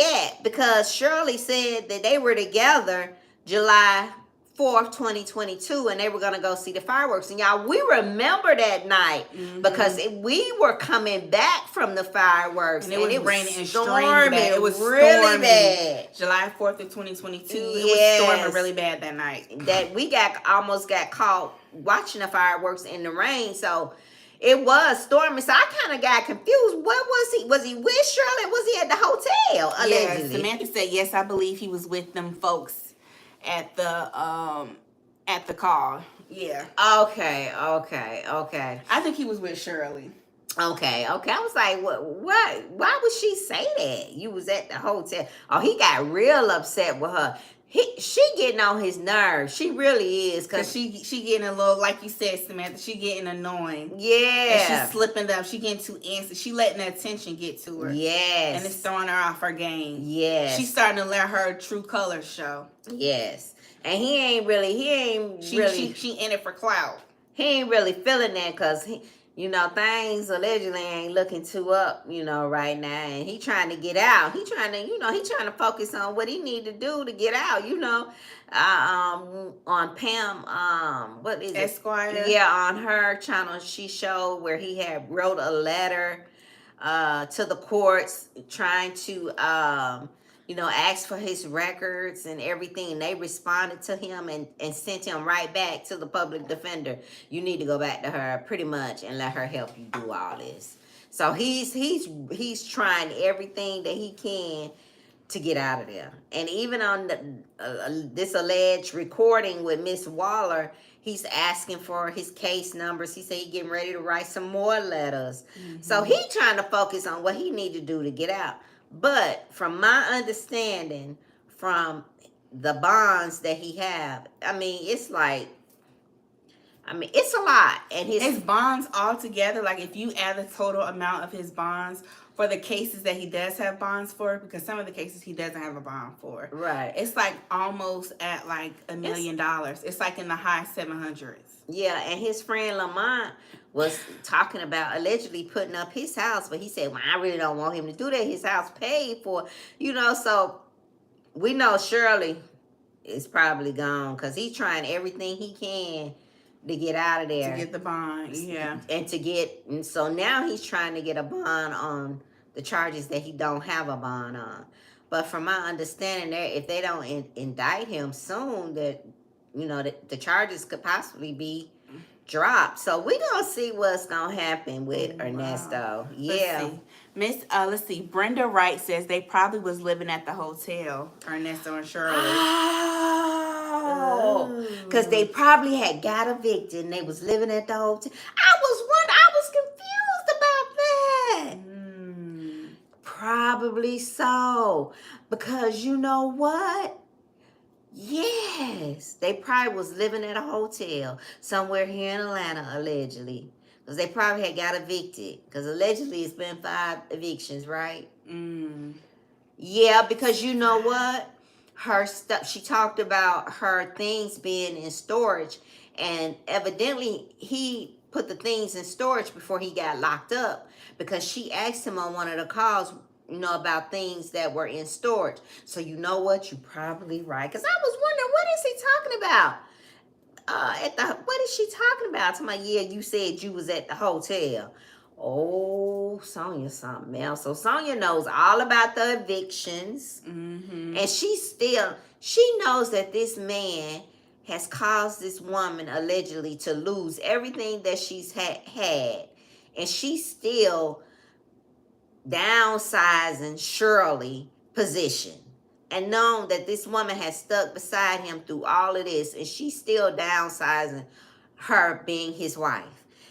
at? Because Shirley said that they were together July 4th, 2022, and they were going to go see the fireworks. And y'all, we remember that night because we were coming back from the fireworks. And it was raining and storming. It was really bad. July 4th of 2022, it was storming really bad that night. That we almost got caught watching the fireworks in the rain. So it was storming. So I kind of got confused. What was he? Was he with Shirley? Was he at the hotel, allegedly? Yeah, Samantha said, yes, I believe he was with them folks at the call. Yeah. Okay. I think he was with Shirley. Okay. I was like, what? Why would she say that? You was at the hotel. Oh, he got real upset with her. She getting on his nerves. She really is. Cause she getting a little, like you said, Samantha, she getting annoying. Yeah. And she's slipping up. She getting too antsy. She letting the attention get to her. Yes. And it's throwing her off her game. Yes. She's starting to let her true colors show. Yes. And he ain't really. She in it for clout. He ain't really feeling that because things allegedly ain't looking too up, right now. And he trying to get out. He trying to focus on what he need to do to get out, on Pam, what is it? Esquire. Yeah, on her channel, she showed where he had wrote a letter to the courts trying to, asked for his records and everything, and they responded to him and sent him right back to the public defender. You need to go back to her, pretty much, and let her help you do all this. So he's trying everything that he can to get out of there. And even on this alleged recording with Miss Waller, he's asking for his case numbers. He said he's getting ready to write some more letters. So he trying to focus on what he need to do to get out. But from my understanding, from the bonds that he have, it's a lot. And his bonds altogether, like if you add the total amount of his bonds for the cases that he does have bonds for, because some of the cases he doesn't have a bond for. Right. It's like almost at like $1 million. It's like in the high 700s. Yeah, and his friend Lamont was talking about allegedly putting up his house, but he said, well, I really don't want him to do that. His house paid for, so we know Shirley is probably gone because he's trying everything he can to get out of there. To get the bond, yeah. And so now he's trying to get a bond on the charges that he don't have a bond on. But from my understanding there, if they don't indict him soon, that the charges could possibly be dropped. So we're gonna see what's gonna happen with Ernesto. Yeah. Let's see. Brenda Wright says they probably was living at the hotel, Ernesto and Shirley. Oh, because they probably had got evicted and they was living at the hotel. I was confused about that. Probably so. Because you know what? Yes. They probably was living at a hotel somewhere here in Atlanta, allegedly. Because they probably had got evicted. Because allegedly it's been 5 evictions, right? Mm. Yeah, because you know what? Her stuff, she talked about her things being in storage. And evidently he put the things in storage before he got locked up. Because she asked him on one of the calls, about things that were in storage. So you know what? You're probably right. Because I was wondering, what is he talking about? What is she talking about? To my, yeah, you said you was at the hotel. Oh, Sonia something else. So Sonia knows all about the evictions. Mm-hmm. And she knows that this man has caused this woman allegedly to lose everything that she's had. And she's still downsizing Shirley position, and known that this woman has stuck beside him through all of this, and she's still downsizing her being his wife.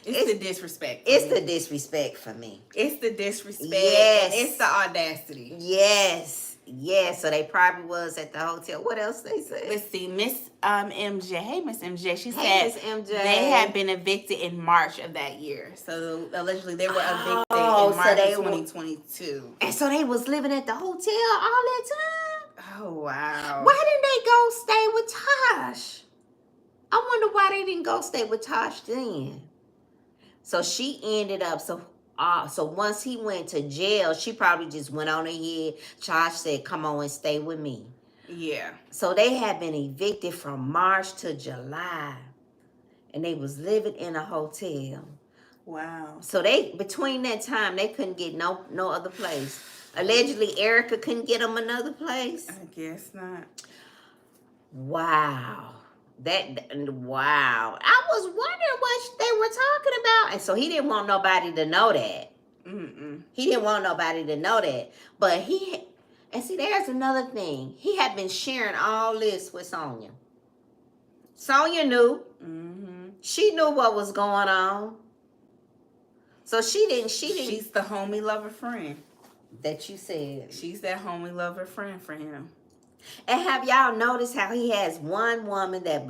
It's the disrespect. It's the disrespect for me. It's the disrespect. Yes. And it's the audacity. Yes. Yes. So they probably was at the hotel. What else they said? Let's see. Miss MJ. Hey, Miss MJ. She Hey, said Miss MJ. they had been evicted in March of that year. So allegedly they were evicted in so March they of 2022. And so they was living at the hotel all that time? Oh, wow. Why didn't they go stay with Tosh? I wonder why they didn't go stay with Tosh then. So she ended up, so once he went to jail, she probably just went on ahead. Tosh said, come on and stay with me. Yeah. So they had been evicted from March to July. And they was living in a hotel. Wow. So between that time, they couldn't get no other place. Allegedly, Erica couldn't get them another place. I guess not. Wow. Wow. I was wondering what they were talking about. And so he didn't want nobody to know that. Mm-mm. He didn't want nobody to know that. But and see, there's another thing. He had been sharing all this with Sonia. Sonia knew. Mm-hmm. She knew what was going on. So she didn't. She's the homie lover friend. That you said. She's that homie lover friend for him. And have y'all noticed how he has one woman that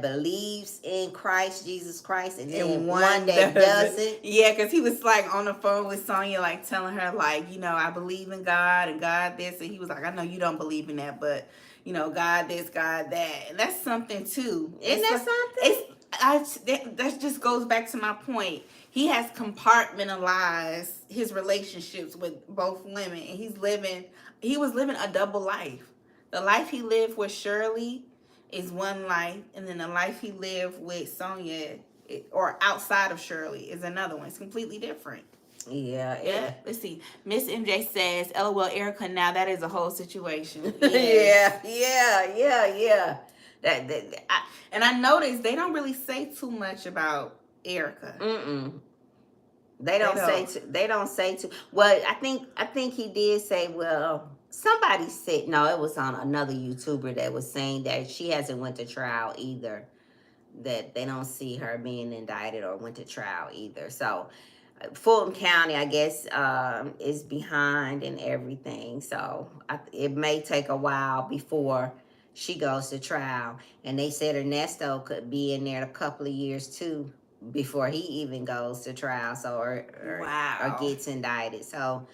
believes in Christ, Jesus Christ, and then one that doesn't? Yeah, because he was like on the phone with Sonia, like telling her, like, I believe in God and God this. And he was like, I know you don't believe in that, but, God this, God that. And that's something too. Isn't that something? That just goes back to my point. He has compartmentalized his relationships with both women, and he was living a double life. The life he lived with Shirley is one life, and then the life he lived with Sonia, or outside of Shirley, is another one. It's completely different. Yeah. Let's see. Miss MJ says, LOL, Erica, now that is a whole situation. Yeah. And I noticed they don't really say too much about Erica. They don't say too. Well, I think he did say, well, somebody said, no, it was on another YouTuber that was saying that she hasn't went to trial either. That they don't see her being indicted or went to trial either. So Fulton County, I guess, is behind and everything. So it may take a while before she goes to trial. And they said Ernesto could be in there a couple of years too before he even goes to trial. So or gets indicted. So,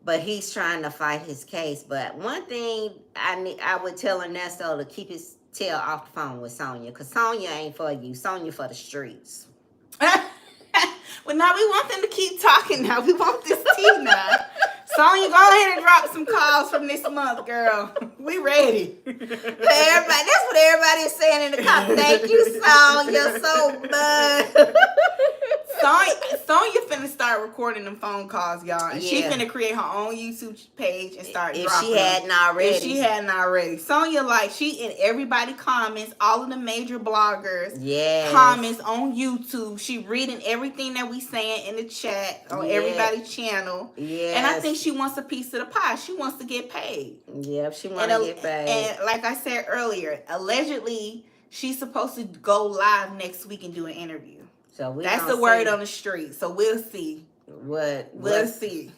but he's trying to fight his case. But one thing I would tell Ernesto to keep his tail off the phone with Sonia, because Sonia ain't for you. Sonia for the streets. Well, now we want them to keep talking now. We want this tea now. Sonya, go ahead and drop some calls from this month, girl. We ready. Everybody, that's what everybody is saying in the comments. Thank you, Sonya, so much. Sonya finna start recording them phone calls, y'all. And she finna create her own YouTube page and start dropping If she hadn't already. Sonya, she in everybody comments, all of the major bloggers comments on YouTube. She reading everything that we saying in the chat on everybody's channel. Yes. And I think she wants a piece of the pie. She wants to get paid. Yep, she wants to get paid. And like I said earlier, allegedly, she's supposed to go live next week and do an interview. So that's the word on the street. So we'll see. We'll see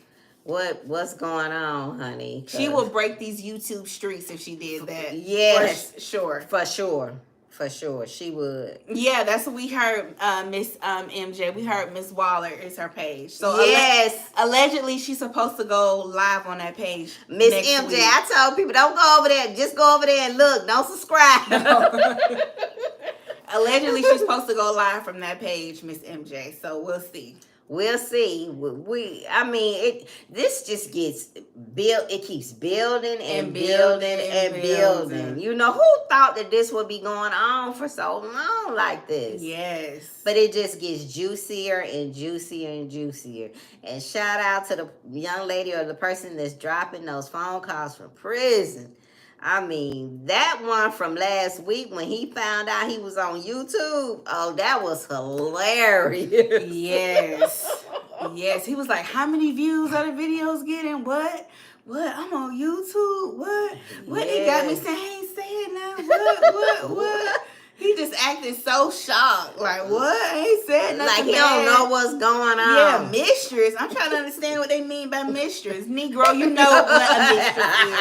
What's going on, honey? She would break these YouTube streets if she did that. Yes, for sure. For sure, she would. Yeah, that's what we heard. Miss MJ, we heard Miss Waller is her page. So yes, allegedly she's supposed to go live on that page. Miss MJ, week. I told people don't go over there. Just go over there and look. Don't subscribe. No. Allegedly she's supposed to go live from that page, Miss MJ. So we'll see. We'll see. I mean, this just gets built. It keeps building and building and building. You know, who thought that this would be going on for so long like this? Yes. But it just gets juicier and juicier and juicier. And shout out to the young lady or the person that's dropping those phone calls from prison. I mean, that one from last week when he found out he was on YouTube, oh, that was hilarious. Yes. Yes. He was like, how many views are the videos getting? What? I'm on YouTube? What? Yes. They got me saying, I ain't saying nothing. What? He just acted so shocked. Like, what? I ain't said nothing. Like, he don't know what's going on. Yeah, mistress. I'm trying to understand what they mean by mistress. Negro, you know what a mistress is.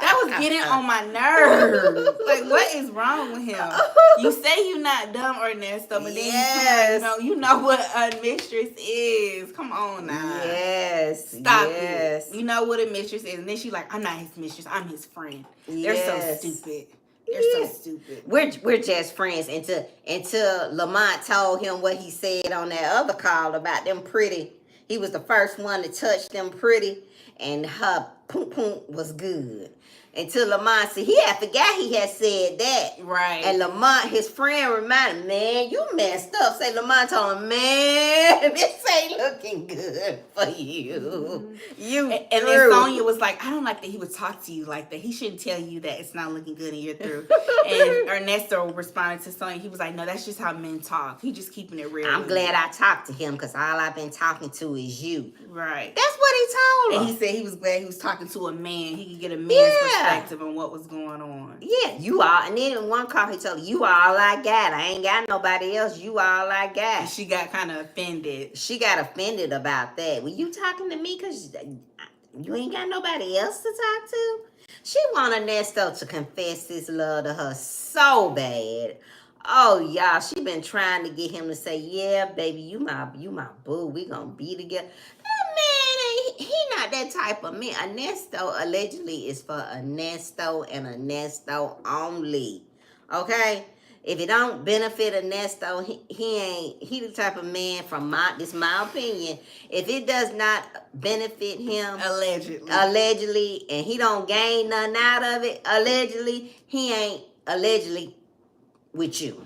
That was getting on my nerves. Like, what is wrong with him? You say you're not dumb, Ernesto, but then you know what a mistress is. Come on now. Yes. Stop it. You know what a mistress is. And then she's like, I'm not his mistress. I'm his friend. They're so stupid. They're so stupid. We're just friends until Lamont told him what he said on that other call about them pretty. He was the first one to touch them pretty, and her poom poom was good. Until Lamont said, he had forgot he had said that. Right. And Lamont, his friend, reminded him, man, you messed up. Say Lamont told him, man, this ain't looking good for you. You and then Sonia was like, I don't like that he would talk to you like that. He shouldn't tell you that it's not looking good and you're through. And Ernesto responded to Sonia. He was like, no, that's just how men talk. He just keeping it real. I'm glad I talked to him because all I've been talking to is you. Right. That's what he told him. And he said he was glad he was talking to a man. He could get a man's perspective on what was going on. Yeah, you are. And then in one call, he told you all I got. I ain't got nobody else. You all I got. And she got kind of offended. She got offended about that. Were you talking to me because you ain't got nobody else to talk to? She want Ernesto to confess his love to her so bad. Oh, y'all, she been trying to get him to say, yeah, baby, you my boo. We gonna be together. That man, he not that type of man. Ernesto allegedly is for Ernesto and Ernesto only. Okay? If it don't benefit Ernesto, he the type of man from my opinion. If it does not benefit him, allegedly, and he don't gain nothing out of it, allegedly, he ain't allegedly with you.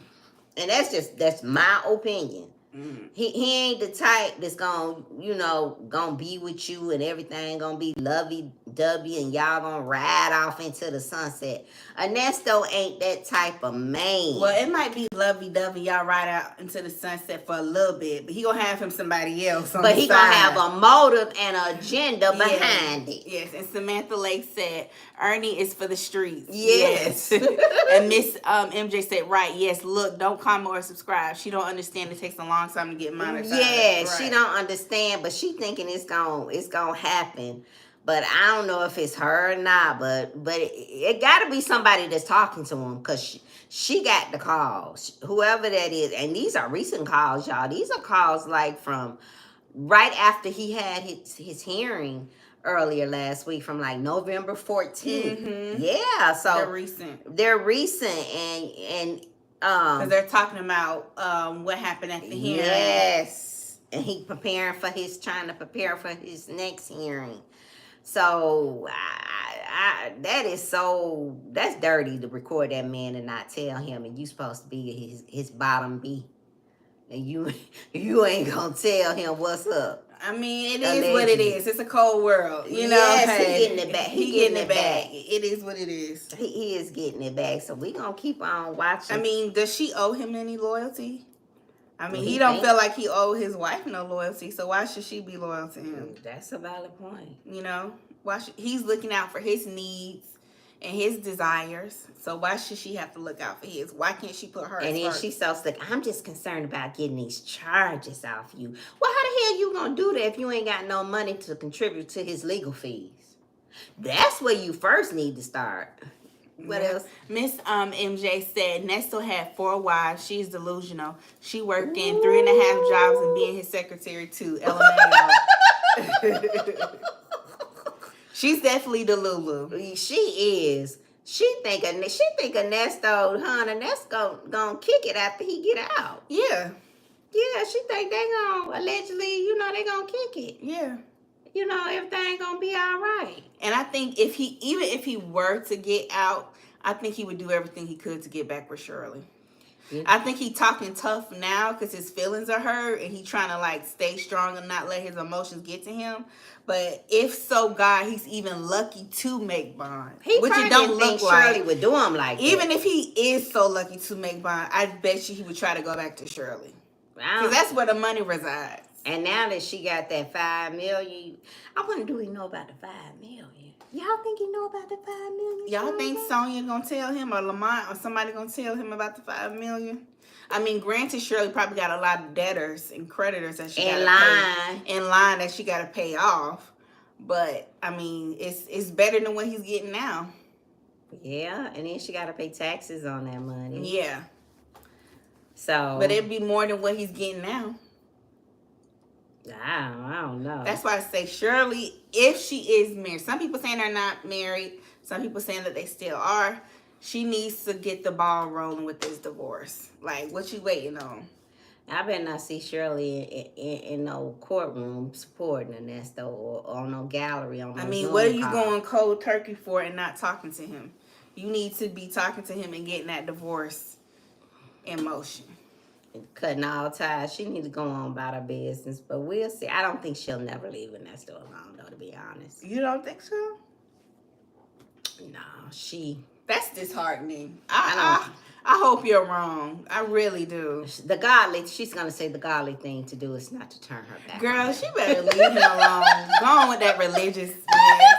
And that's my opinion. Mm. He ain't the type that's gonna be with you and everything gonna be lovey-dovey and y'all gonna ride off into the sunset. Ernesto ain't that type of man. Well, it might be lovey-dovey, y'all ride out into the sunset for a little bit, but he gonna have him somebody else on but the he side. Gonna have a motive and an agenda behind it. Yes, and Samantha Lake said, Ernie is for the streets. Yes. And Miss MJ said, right, yes, look, don't comment or subscribe. She don't understand it takes a long time to get monetized. Yeah, right. She don't understand, but she thinking it's gonna happen. But I don't know if it's her or not, but it got to be somebody that's talking to him because she got the calls, whoever that is. And these are recent calls, y'all. These are calls like from right after he had his hearing earlier last week from like November 14th. Mm-hmm. Yeah, so they're recent and because they're talking about what happened at the hearing. Yes, and he trying to prepare for his next hearing. So that's dirty to record that man and not tell him, and you supposed to be his bottom B, and you ain't gonna tell him what's up. I mean, it is what it is. It's a cold world, you know. Yes, he getting it back. He getting it back. It is what it is. He is getting it back. So we gonna keep on watching. I mean, does she owe him any loyalty? I mean, he don't feel like he owed his wife no loyalty, so why should she be loyal to him? That's a valid point. You know, he's looking out for his needs and his desires, so why should she have to look out for his? Why can't she put her? And then she's so sick. I'm just concerned about getting these charges off you. Well, how the hell you gonna do that if you ain't got no money to contribute to his legal fees? That's where you first need to start. What else? Miss MJ said Nestor had 4 wives. She's delusional. She working 3.5 jobs and being his secretary too. LMAO. She's definitely the Lulu. She is. She think Ernesto, Ernesto gonna kick it after he get out. Yeah. Yeah, she think they gonna allegedly, they gonna kick it. Yeah. Everything gonna be all right. And I think if he were to get out, I think he would do everything he could to get back with Shirley. Yeah. I think he talking tough now because his feelings are hurt and he trying to like stay strong and not let his emotions get to him. But if so, God, he's even lucky to make bond. Which it don't look like Shirley would do him like even that. If he is so lucky to make bond, I bet you he would try to go back to Shirley. Because that's where the money resides. And now that she got that $5 million, I wonder, do he know about the $5 million? Y'all think he know about the $5 million? Y'all think Sonia gonna tell him, or Lamont, or somebody gonna tell him about the $5 million? I mean, granted, Shirley probably got a lot of debtors and creditors that she in line that she gotta pay off. But I mean, it's better than what he's getting now. Yeah, and then she gotta pay taxes on that money. Yeah. So, but it'd be more than what he's getting now. I don't know. That's why I say Shirley, if she is married. Some people saying they're not married. Some people saying that they still are. She needs to get the ball rolling with this divorce. Like, what you waiting on? I better not see Shirley in no courtroom supporting Ernesto or on no gallery. On no Zoom what are you going cold turkey for and not talking to him? You need to be talking to him and getting that divorce in motion. Cutting all ties. She needs to go on about her business, but we'll see. I don't think she'll never leave Ernesto alone, though, to be honest. You don't think so? No, That's disheartening. I hope you're wrong. I really do. She's going to say the godly thing to do is not to turn her back. Girl, she better leave him alone. Go on with that religious mess.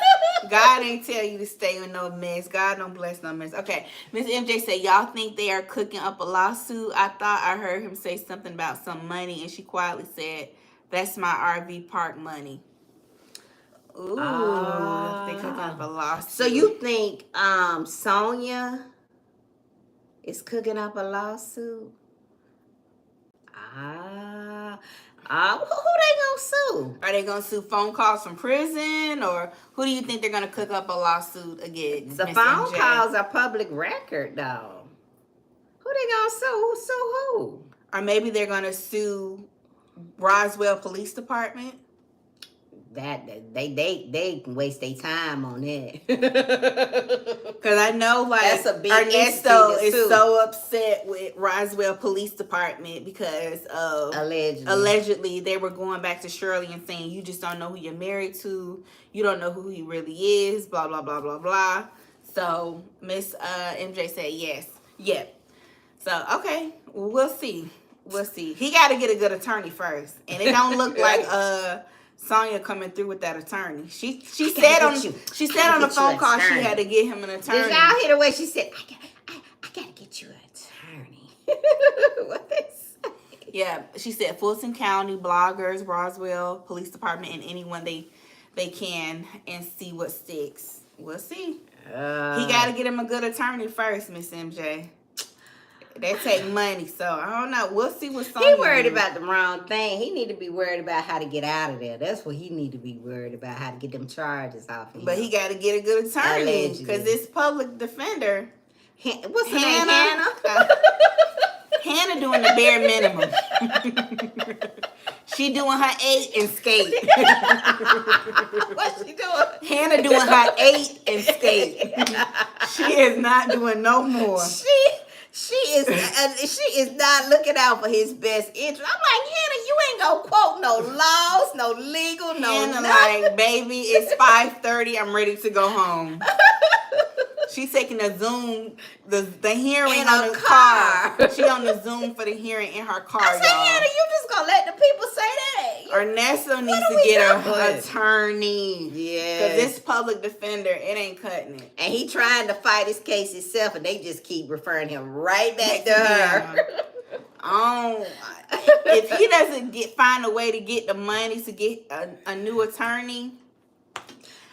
God ain't tell you to stay in no mess. God don't bless no mess. Okay, Miss MJ said, y'all think they are cooking up a lawsuit? I thought I heard him say something about some money, and she quietly said, that's my RV park money. Ooh, they cooking up a lawsuit. So you think Sonia is cooking up a lawsuit? Who they gonna sue? Are they gonna sue phone calls from prison, or who do you think they're gonna cook up a lawsuit against? The phone calls are public record, though. Who they gonna sue? Sue who? Or maybe they're gonna sue Roswell Police Department. That they can waste their time on that. Because I know, like, that's a big Ernesto is so upset with Roswell Police Department because of allegedly they were going back to Shirley and saying, you just don't know who you're married to, you don't know who he really is, blah blah blah blah blah. So Miss MJ said yes. Yep. So okay, well, we'll see. He got to get a good attorney first, and it don't look like Sonia coming through with that attorney. She said on the phone call she had to get him an attorney. Did y'all hear the way she said, I gotta get you an attorney? What they say? Yeah, she said Fulton County, bloggers, Roswell Police Department, and anyone they can, and see what sticks. We'll see. He got to get him a good attorney first, Miss MJ. They take money, so I don't know. We'll see what Sonia He worried about the wrong thing. He need to be worried about how to get out of there. That's what he need to be worried about, how to get them charges off him. But he got to get a good attorney because this public defender. What's her name? Hannah? Hannah doing the bare minimum. She doing her 8 and skate. What's she doing? Hannah doing her 8 and skate. She is not doing no more. She is not looking out for his best interest. I'm like, Hannah, you ain't gonna quote no laws, no legal, no Hannah nothing. Like, baby, it's 5:30. I'm ready to go home. She's taking a Zoom, the hearing in on the car. She on the Zoom for the hearing in her car, I said, y'all. Hannah, you just gonna let the people say that? Ernesto needs to get an attorney. Yeah. Because this public defender, it ain't cutting it. And he trying to fight his case himself, and they just keep referring him right back to her. If he doesn't find a way to get the money to get a new attorney,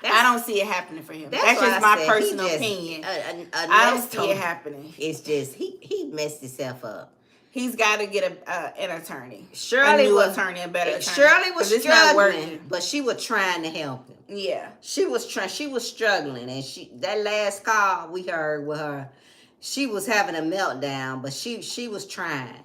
I don't see it happening for him. That's just my personal opinion. I don't see it happening. It's just he messed himself up. He's got to get an attorney. Shirley a new was attorney, a better attorney. Shirley was struggling, but she was trying to help him. Yeah, she was struggling, and that last call we heard with her, she was having a meltdown, but she was trying.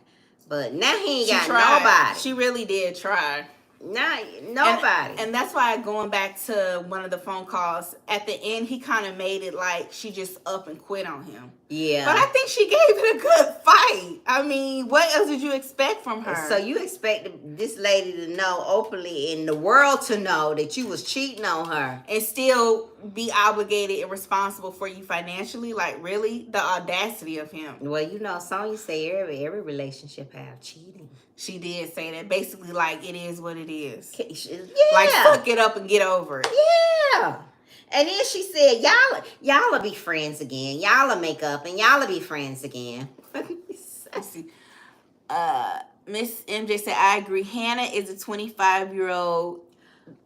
But now he ain't got nobody. She really did try. Nobody. And that's why, going back to one of the phone calls, at the end, he kind of made it like she just up and quit on him. Yeah. But I think she gave it a good fight. I mean, what else did you expect from her? So you expected this lady to know openly and the world to know that you was cheating on her. And still be obligated and responsible for you financially? Like, really? The audacity of him. Well, you know, Sonya say every relationship have cheating. She did say that. Basically, like, it is what it is. Yeah. Like, fuck it up and get over it. Yeah. And then she said, y'all will be friends again. Y'all will make up and y'all will be friends again. Let's see. Miss MJ said, I agree. Hannah is a 25-year-old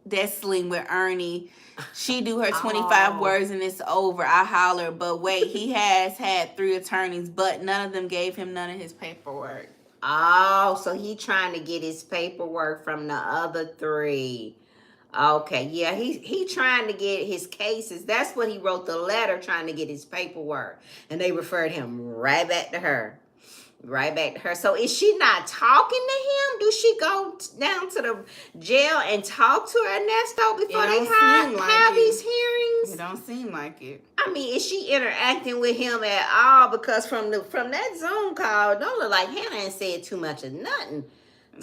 that sling with Ernie. She do her 25 words and it's over. I holler. But wait, he has had 3 attorneys, but none of them gave him none of his paperwork. Oh, so he trying to get his paperwork from the other 3. Okay, yeah, he trying to get his cases. That's what he wrote the letter, trying to get his paperwork. And they referred him right back to her. Right back to her. So is she not talking to him? Do she go down to the jail and talk to Ernesto before they have these hearings? It don't seem like it. I mean, is she interacting with him at all? Because from that Zoom call, don't look like Hannah ain't said too much of nothing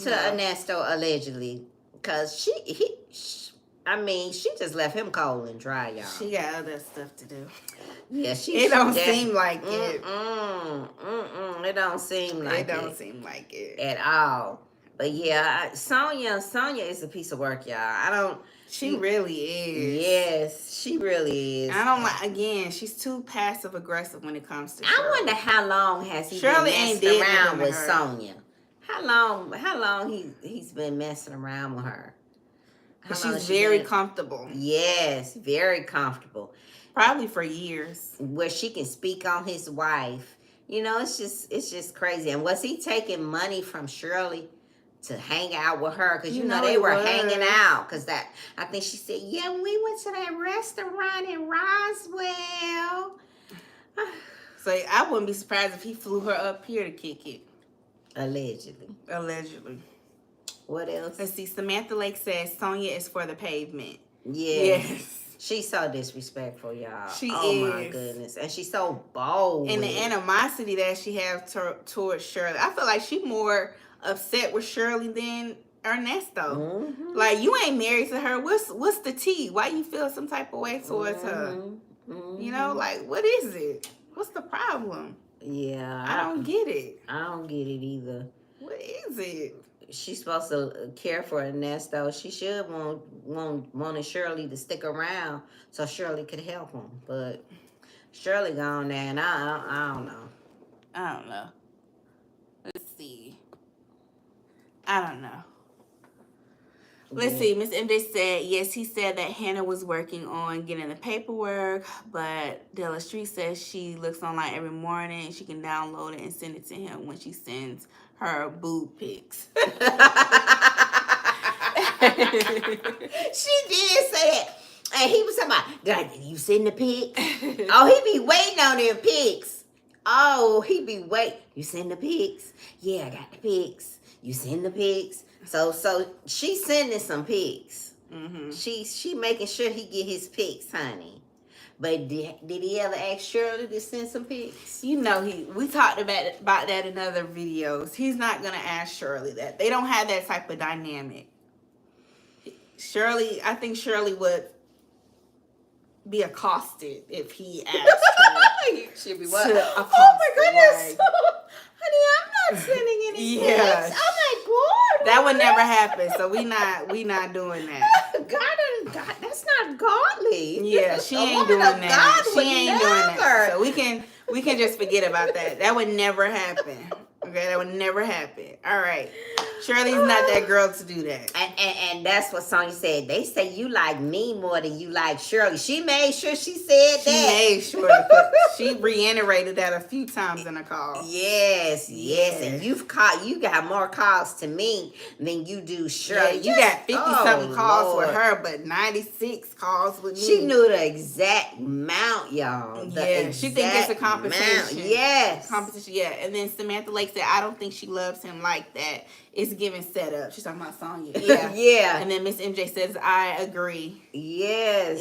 to Ernesto allegedly. Because she just left him cold and dry, y'all. She got other stuff to do. Yeah, it don't seem like it. It don't seem like it. It don't seem like it at all. But yeah, Sonya is a piece of work, y'all. She really is. Yes, she really is. I don't like. Again, she's too passive aggressive when it comes to Shirley. I wonder how long has he been messing around with Sonya? How long he's been messing around with her? She's very comfortable. Yes, very comfortable. Probably for years. Where she can speak on his wife. You know, it's just crazy. And was he taking money from Shirley to hang out with her? Because, you know, they were hanging out. Because I think she said, yeah, we went to that restaurant in Roswell. So I wouldn't be surprised if he flew her up here to kick it. Allegedly. What else? Let's see. Samantha Lake says Sonya is for the pavement. Yes. She's so disrespectful, y'all. She is. Oh, my goodness. And she's so bold. And the animosity that she has towards Shirley. I feel like she's more upset with Shirley than Ernesto. Mm-hmm. Like, you ain't married to her. What's the tea? Why you feel some type of way towards her? Mm-hmm. You know, like, what is it? What's the problem? Yeah. I don't get it. I don't get it either. What is it? She's supposed to care for Ernesto. She should want Shirley to stick around so Shirley could help him. But Shirley gone there, and I don't know. I don't know. Let's see. I don't know. Let's see. Miss MJ said, yes, he said that Hannah was working on getting the paperwork, but Della Street says she looks online every morning. She can download it and send it to him when she sends her boob pics. She did say that. And he was talking about, you send the pics? Oh, he be waiting on them pics. Oh, he be waiting. You send the pics? Yeah, I got the pics. You send the pics? So she's sending some pics. Mm-hmm. She making sure he get his pics, honey. But did he ever ask Shirley to send some pics? You know, we talked about that in other videos. He's not going to ask Shirley that. They don't have that type of dynamic. I think Shirley would be accosted if he asked her. She'd be what? Oh my goodness. Honey, I'm not sending any pics. Oh my God. That would never happen. So we not doing that. God, that's not godly. Yeah, she ain't doing that. She ain't doing that. So we can just forget about that. That would never happen. Okay, that would never happen. All right. Shirley's not that girl to do that. And that's what Sonya said. They say you like me more than you like Shirley. She made sure she said She that. made sure to put, she reiterated that a few times in a call. Yes. And you got more calls to me than you do Shirley. Yeah, you got 50-something calls Lord. with her, but 96 calls with me. She knew the exact amount, y'all. She thinks it's a competition. Yes. Competition, yeah. And then Samantha Lake said, I don't think she loves him like that. It's giving setup. She's talking about Sonya. Yeah. Yeah. And then Miss MJ says, I agree. Yes.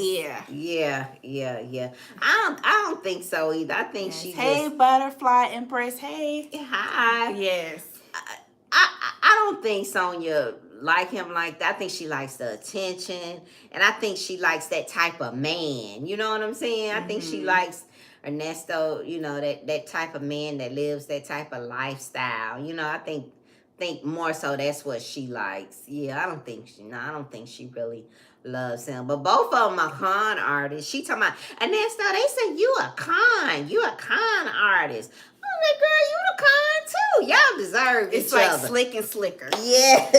Yeah. I don't think so either. I think she Hey, Butterfly Empress. Hey. Hi. Yes. I don't think Sonya like him like that. I think she likes the attention, and I think she likes that type of man. You know what I'm saying? I think she likes Ernesto. You know, that type of man that lives that type of lifestyle. You know, I think more so that's what she likes. Yeah, I don't think she really loves him. But both of them are con artists. She talking about Ernesto. They say you a con artist. I'm like, girl, you the con too. Y'all deserve it's each like other. slick and slicker. Yeah.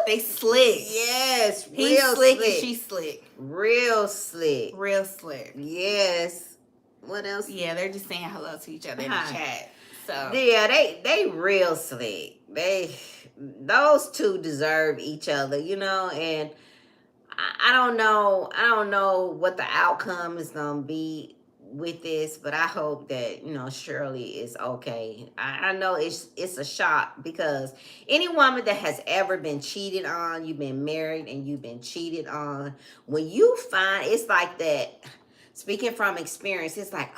They slick. Yes. He's Real slick and she's slick. Real slick. Real slick. Yes. What else? Yeah, they're just saying hello to each other in the chat. So yeah, they real slick. Those two deserve each other, you know, and I don't know what the outcome is gonna be with this, but I hope that, you know, Shirley is okay. I know it's a shock because any woman that has ever been cheated on, you've been married and you've been cheated on, when you find it's like that, speaking from experience, it's like,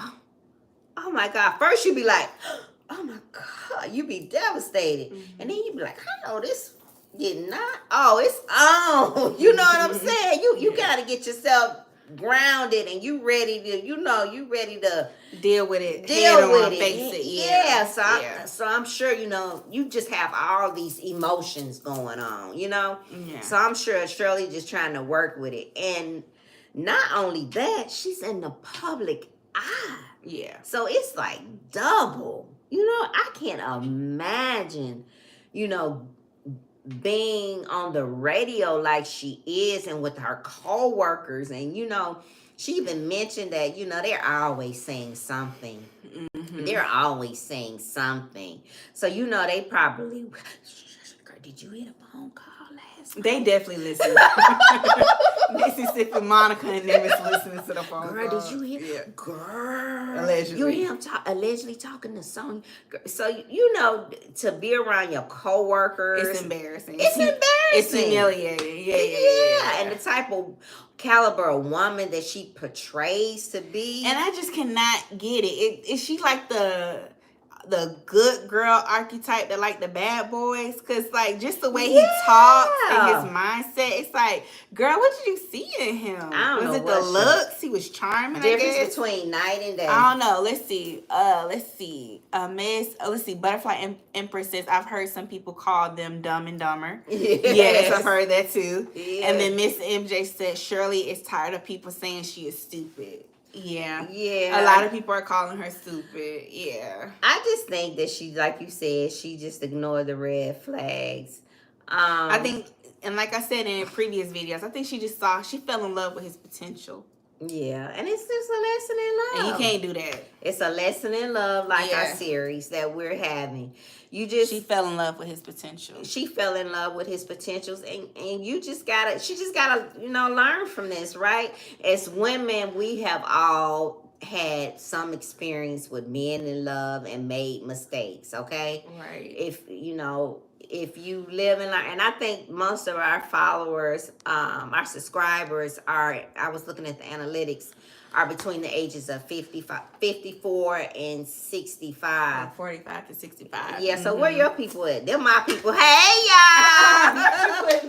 oh my God. First you be like, oh my God, you be devastated. And then you be like, I know this did not. Oh, it's on. You know what I'm saying? You gotta get yourself grounded and you ready to deal with it. Face it. Yeah. So I'm sure, you know, you just have all these emotions going on, you know? Yeah. So I'm sure Shirley just trying to work with it. And not only that, she's in the public eye. Yeah. So it's like double. You know, I can't imagine, you know, being on the radio like she is and with her co-workers. And, you know, she even mentioned that, you know, they're always saying something. Mm-hmm. They're always saying something. So, you know, they probably, girl, did you hear the phone call last night? They definitely listen. Mississippi Monica and them is listening to the phone girl, call. did you hear? Yeah. Girl. Allegedly. You hear him allegedly talking to Sonya. So, you know, to be around your coworkers. It's embarrassing. It's humiliating. Yeah. And the type of caliber of woman that she portrays to be. And I just cannot get it. Is she like the good girl archetype that like the bad boys? Because like just the way he talks and his mindset, it's like, girl, what did you see in him? I don't know. Was it the looks? He was charming. Difference between night and day. I don't know. Let's see. Let's see. Butterfly Empress says, I've heard some people call them dumb and dumber. Yes, I've heard that too. Yes. And then Miss MJ said Shirley is tired of people saying she is stupid. Yeah. A lot of people are calling her stupid. Yeah. I just think that she, like you said, she just ignored the red flags. I think, and like I said in previous videos, I think she fell in love with his potential. Yeah, and it's just a lesson in love. And you can't do that. It's a lesson in love, like our series that we're having. She fell in love with his potential. She fell in love with his potentials, and she just gotta, you know, learn from this, right? As women, we have all had some experience with men in love and made mistakes, okay? Right. If you live in, and I think most of our followers, our subscribers I was looking at the analytics, are between the ages of 54 and 65. 45 to 65. Yeah, so where your people at? They're my people. Hey, y'all! Where the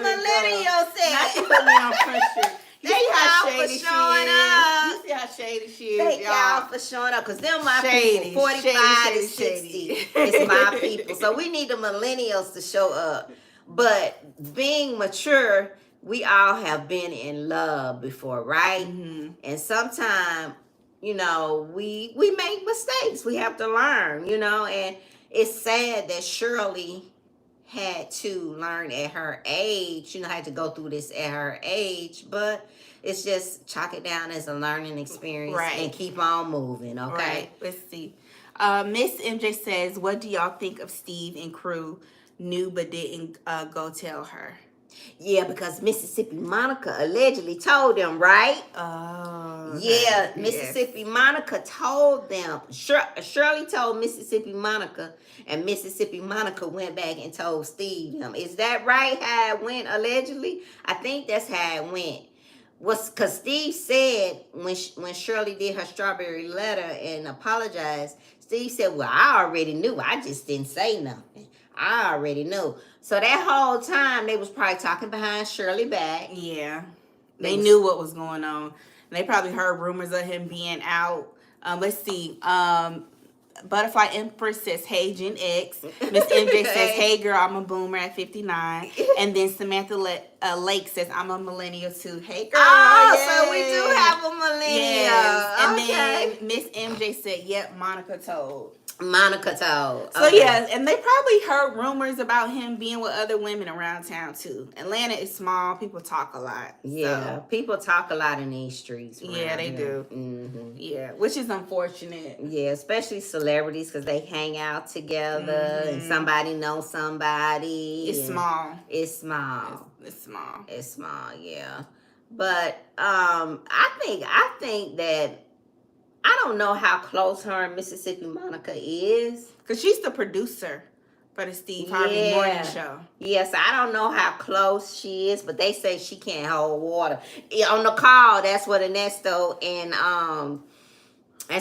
millennials at? Not you put me on front street. Thank y'all for showing up. You see how shady she is. Thank y'all for showing up, because they're my people. 45 to 60 is my people. So we need the millennials to show up. But being mature, we all have been in love before, right? Mm-hmm. And sometimes you know, we make mistakes. We have to learn, you know, and it's sad that Shirley had to learn at her age, you know, had to go through this at her age, but it's just chalk it down as a learning experience and Right. keep on moving, okay? Right. Let's see. Miss MJ says, "What do y'all think of Steve and crew knew but didn't go tell her?" Yeah, because Mississippi Monica allegedly told them, right? Oh. Okay. Yeah, Yes. Mississippi Monica told them. Shirley told Mississippi Monica, and Mississippi Monica went back and told Steve them. Is that right? How it went allegedly? I think that's how it went. Was because Steve said when Shirley did her strawberry letter and apologized, Steve said, "Well, I already knew. I just didn't say nothing. I already knew." So that whole time they was probably talking behind Shirley back. Yeah. They knew what was going on. They probably heard rumors of him being out. Let's see. Butterfly Empress says, "Hey, Gen X." Miss MJ says, "Hey, girl, I'm a boomer at 59." And then Samantha Lake says, "I'm a millennial too." Hey, girl. Oh, so we do have a millennial. Yes. And Okay. then Miss MJ said, "Yep, Monica told." Monica told. So yeah, and they probably heard rumors about him being with other women around town too. Atlanta is small; people talk a lot. Yeah, So, people talk a lot in these streets. Yeah, they do. Mm-hmm. Yeah, which is unfortunate. Yeah, especially celebrities because they hang out together and somebody knows somebody. It's small. It's small. It's small. It's small. Yeah, but I think that I don't know how close her and Mississippi Monica is. Because she's the producer for the Steve Harvey Morning Show. Yes, I don't know how close she is, but they say she can't hold water. On the call, that's what Ernesto and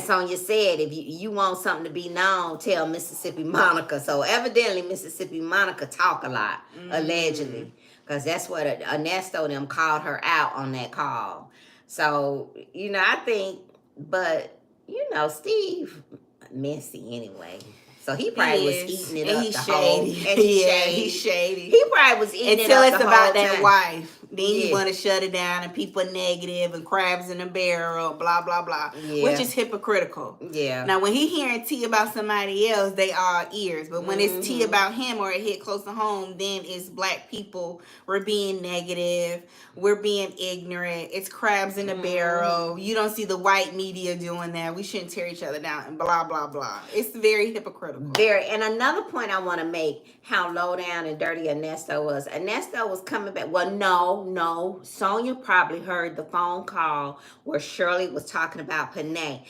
Sonia said. If you want something to be known, tell Mississippi Monica. So evidently Mississippi Monica talk a lot, allegedly. Because that's what Ernesto and them called her out on that call. So, you know, I think, but, you know, Steve, messy anyway. So he probably was eating it up the whole time. He's shady. He probably was eating Until it up it's the about whole that time. wife. Then you want to shut it down and people are negative and crabs in a barrel, blah, blah, blah. Yeah. Which is hypocritical. Yeah. Now, when he hearing tea about somebody else, they all ears. But when it's tea about him or it hit close to home, then it's black people. We're being negative. We're being ignorant. It's crabs in a barrel. You don't see the white media doing that. We shouldn't tear each other down and blah, blah, blah. It's very hypocritical. Very. And another point I want to make, how low down and dirty Ernesto was. Ernesto was coming back. Well, no. Sonia probably heard the phone call where Shirley was talking about Panay.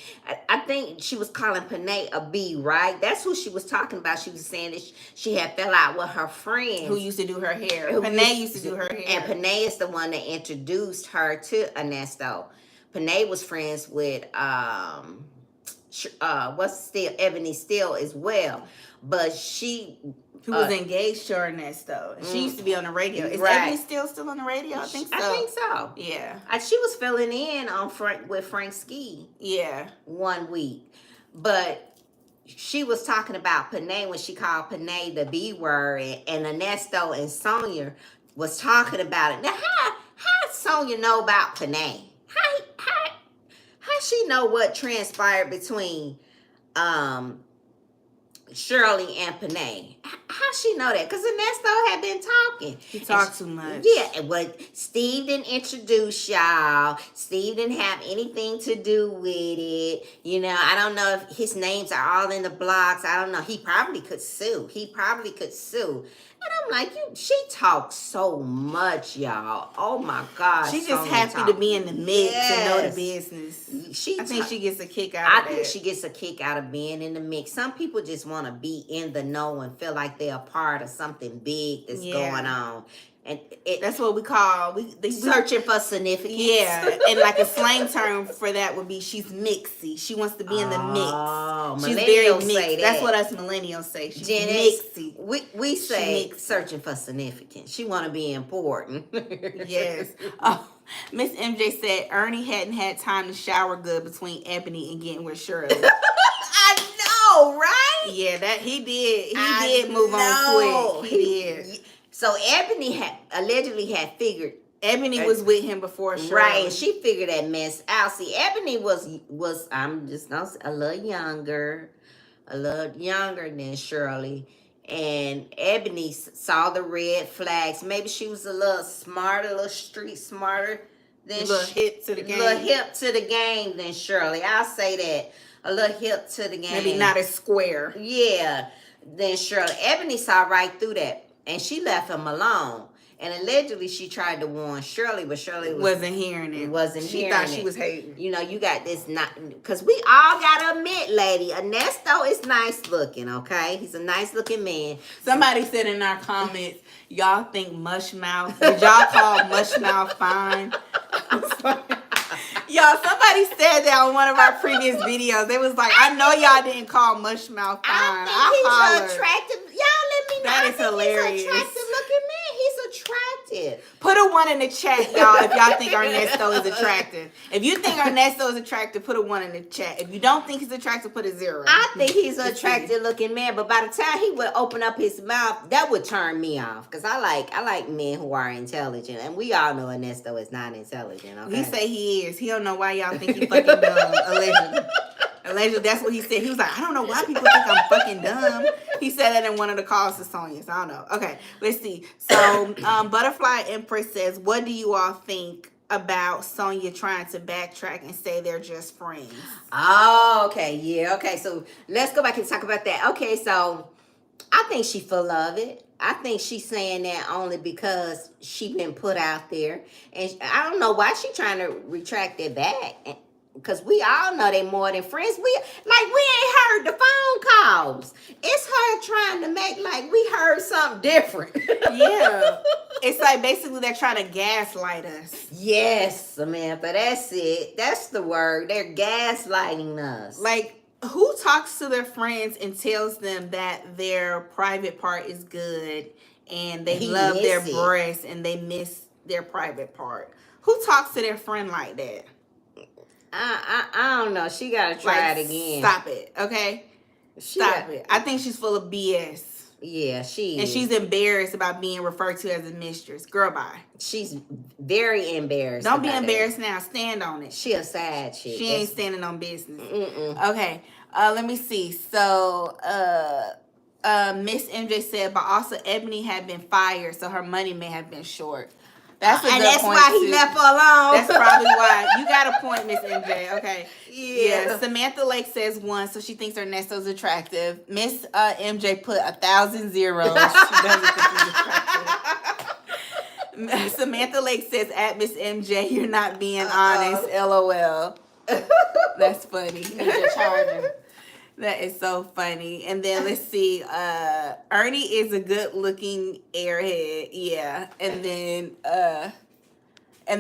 I think she was calling Panay a B, right? That's who she was talking about. She was saying that she had fell out with her friends. Who used to do her hair. Panay used to do her hair. And Panay is the one that introduced her to Ernesto. Panay was friends with Ebony Steele as well. But she... Who was engaged to Ernesto. She used to be on the radio. Is Ebony still on the radio? I think so. I think so. Yeah. She was filling in on with Frank Ski. Yeah. 1 week. But she was talking about Panay when she called Panay the B word. And Ernesto and Sonia was talking about it. Now, how Sonia know about Panay? How she know what transpired between Shirley and Panay? How she know that? Because Ernesto had been talking. He talked too much. Yeah, but Steve didn't introduce y'all. Steve didn't have anything to do with it. You know, I don't know if his names are all in the blogs. I don't know. He probably could sue. And I'm like, she talks so much, y'all. Oh my God. She's just happy to be in the mix and know the business. I think she gets a kick out of it. I think she gets a kick out of being in the mix. Some people just want to be in the know and feel like they're a part of something big that's going on. And that's what we call searching for significance. Yeah, and like a slang term for that would be she's mixy. She wants to be in the mix. She's very mixed. Say that. That's what us millennials say. She's mixy. We say searching for significance. She want to be important. Yes. Miss MJ said Ernie hadn't had time to shower good between Ebony and getting with Shirley. I know, right? Yeah, that he did. He did move on quick. He did. So Ebony allegedly had figured Ebony was with him before Shirley. Right, she figured that mess out. See, Ebony was I'm just gonna say, a little younger than Shirley. And Ebony saw the red flags. Maybe she was a little smarter, a little street smarter than a little hip to the game. A little hip to the game than Shirley. I'll say that. A little hip to the game. Maybe not as square. Yeah, than Shirley. Ebony saw right through that. And she left him alone. And allegedly she tried to warn Shirley, but Shirley wasn't hearing it. She thought she was hating. You know, you got this not because we all gotta admit, lady, Ernesto is nice looking, okay? He's a nice looking man. Somebody said in our comments, y'all think Mushmouth. Did y'all call Mushmouth fine? Y'all, somebody said that on one of our previous videos. They was like, I know y'all didn't call Mushmouth fine. I think he's attractive. Y'all let me know. That is hilarious. He's an attractive looking man. He's attractive. Put a 1 in the chat, y'all, if y'all think Ernesto is attractive. If you think Ernesto is attractive, put a 1 in the chat. If you don't think he's attractive, put a 0. I think he's an attractive looking man, but by the time he would open up his mouth, that would turn me off. Because I like men who are intelligent. And we all know Ernesto is not intelligent. Okay? He say he is. He don't know why y'all think he fucking dumb, allegedly. Allegedly, that's what he said. He was like, I don't know why people think I'm fucking dumb. He said that in one of the calls to Sonia. So I don't know. Okay, let's see. So Butterfly Empress says, what do you all think about Sonia trying to backtrack and say they're just friends? Oh, okay. Yeah, okay. So let's go back and talk about that. Okay, so I think she full of it. I think she's saying that only because she been put out there. And I don't know why she trying to retract it back. Because we all know they more than friends. We ain't heard the phone calls. It's her trying to make like we heard something different. Yeah. It's like basically they're trying to gaslight us. Yes, Samantha. That's it. That's the word. They're gaslighting us. Like, who talks to their friends and tells them that their private part is good and they love their breasts and they miss their private part? Who talks to their friend like that? I don't know. She gotta try it again. Stop it, okay? Stop it. I think she's full of BS. Yeah, she is. And she's embarrassed about being referred to as a mistress. Girl, bye. She's very embarrassed. Don't be embarrassed now. Stand on it. She a sad chick. She ain't standing on business. Okay. Let me see. So, Miss MJ said, but also Ebony had been fired, so her money may have been short. That's a good that's point, why he too. left her alone. That's probably why. You got a point, Miss MJ. Okay. Yeah. Samantha Lake says 1, so she thinks Ernesto's attractive. Miss MJ put 1,000 zeros. She doesn't think he's attractive. Samantha Lake says, at Miss MJ, you're not being honest. LOL. That's funny. You need a charger. That is so funny. And then let's see. Ernie is a good looking airhead. Yeah. And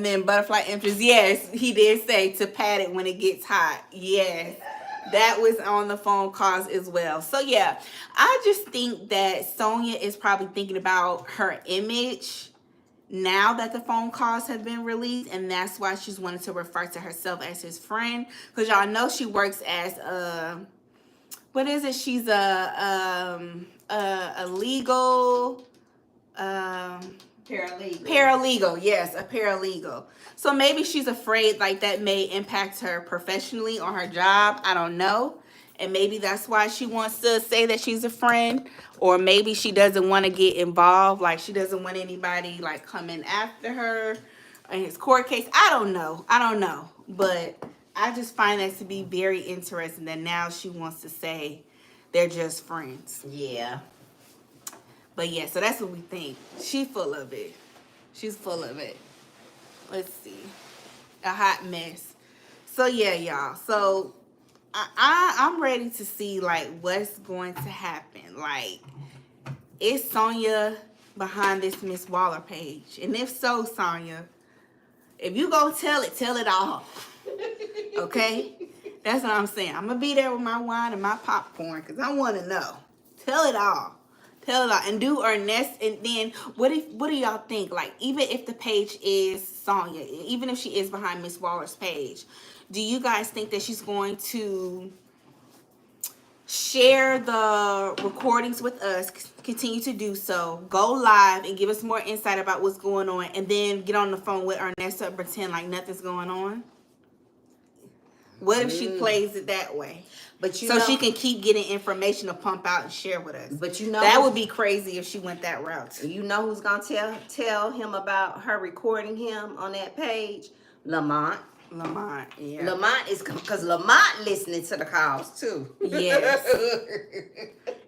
then Butterfly Empress. Yes, he did say to pat it when it gets hot. Yes. That was on the phone calls as well. So yeah, I just think that Sonia is probably thinking about her image now that the phone calls have been released, and that's why she's wanted to refer to herself as his friend. Because y'all know she works as what is it? She's a legal paralegal. Yes, a paralegal. So maybe she's afraid like that may impact her professionally on her job. I don't know. And maybe that's why she wants to say that she's a friend. Or maybe she doesn't want to get involved. Like she doesn't want anybody like coming after her in his court case. I don't know. But I just find that to be very interesting that now she wants to say they're just friends. Yeah. But yeah, so that's what we think. She's full of it. She's full of it. Let's see. A hot mess. So yeah, y'all. So I'm ready to see like what's going to happen. Like, is Sonia behind this Miss Waller page? And if so, Sonia, if you gonna tell it all. Okay? That's what I'm saying. I'm gonna be there with my wine and my popcorn because I want to know. Tell it all. And do Ernest. And then what do y'all think? Like, even if the page is Sonia, even if she is behind Miss Waller's page, do you guys think that she's going to Share the recordings with us. Continue to do so. Go live and give us more insight about what's going on, and then get on the phone with Ernesto and pretend like nothing's going on. What if she plays it that way? But so she can keep getting information to pump out and share with us. But you know that would be crazy if she went that route. You know who's gonna tell him about her recording him on that page? Lamont. Yeah. Lamont is because Lamont listening to the calls too. Yes.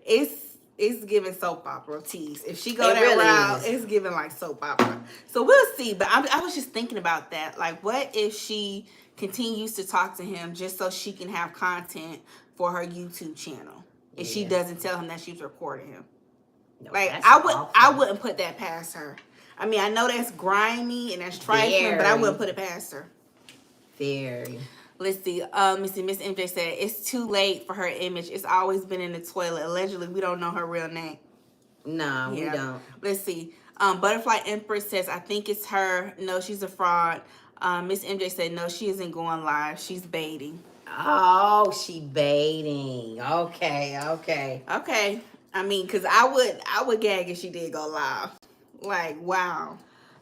It's giving soap opera tease. If she go that really route, it's giving like soap opera. So we'll see. But I was just thinking about that. Like, what if she continues to talk to him just so she can have content for her YouTube channel, and she doesn't tell him that she's recording him? No, like, I wouldn't put that past her. I mean, I know that's grimy and that's trifling, but I wouldn't put it past her. Very. Let's see. Miss MJ said it's too late for her image. It's always been in the toilet. Allegedly, we don't know her real name. No, we don't. Let's see. Butterfly Empress says, I think it's her. No, she's a fraud. Miss MJ said, no, she isn't going live. She's baiting. Oh, she baiting. Okay. I mean, because I would gag if she did go live. Like, wow.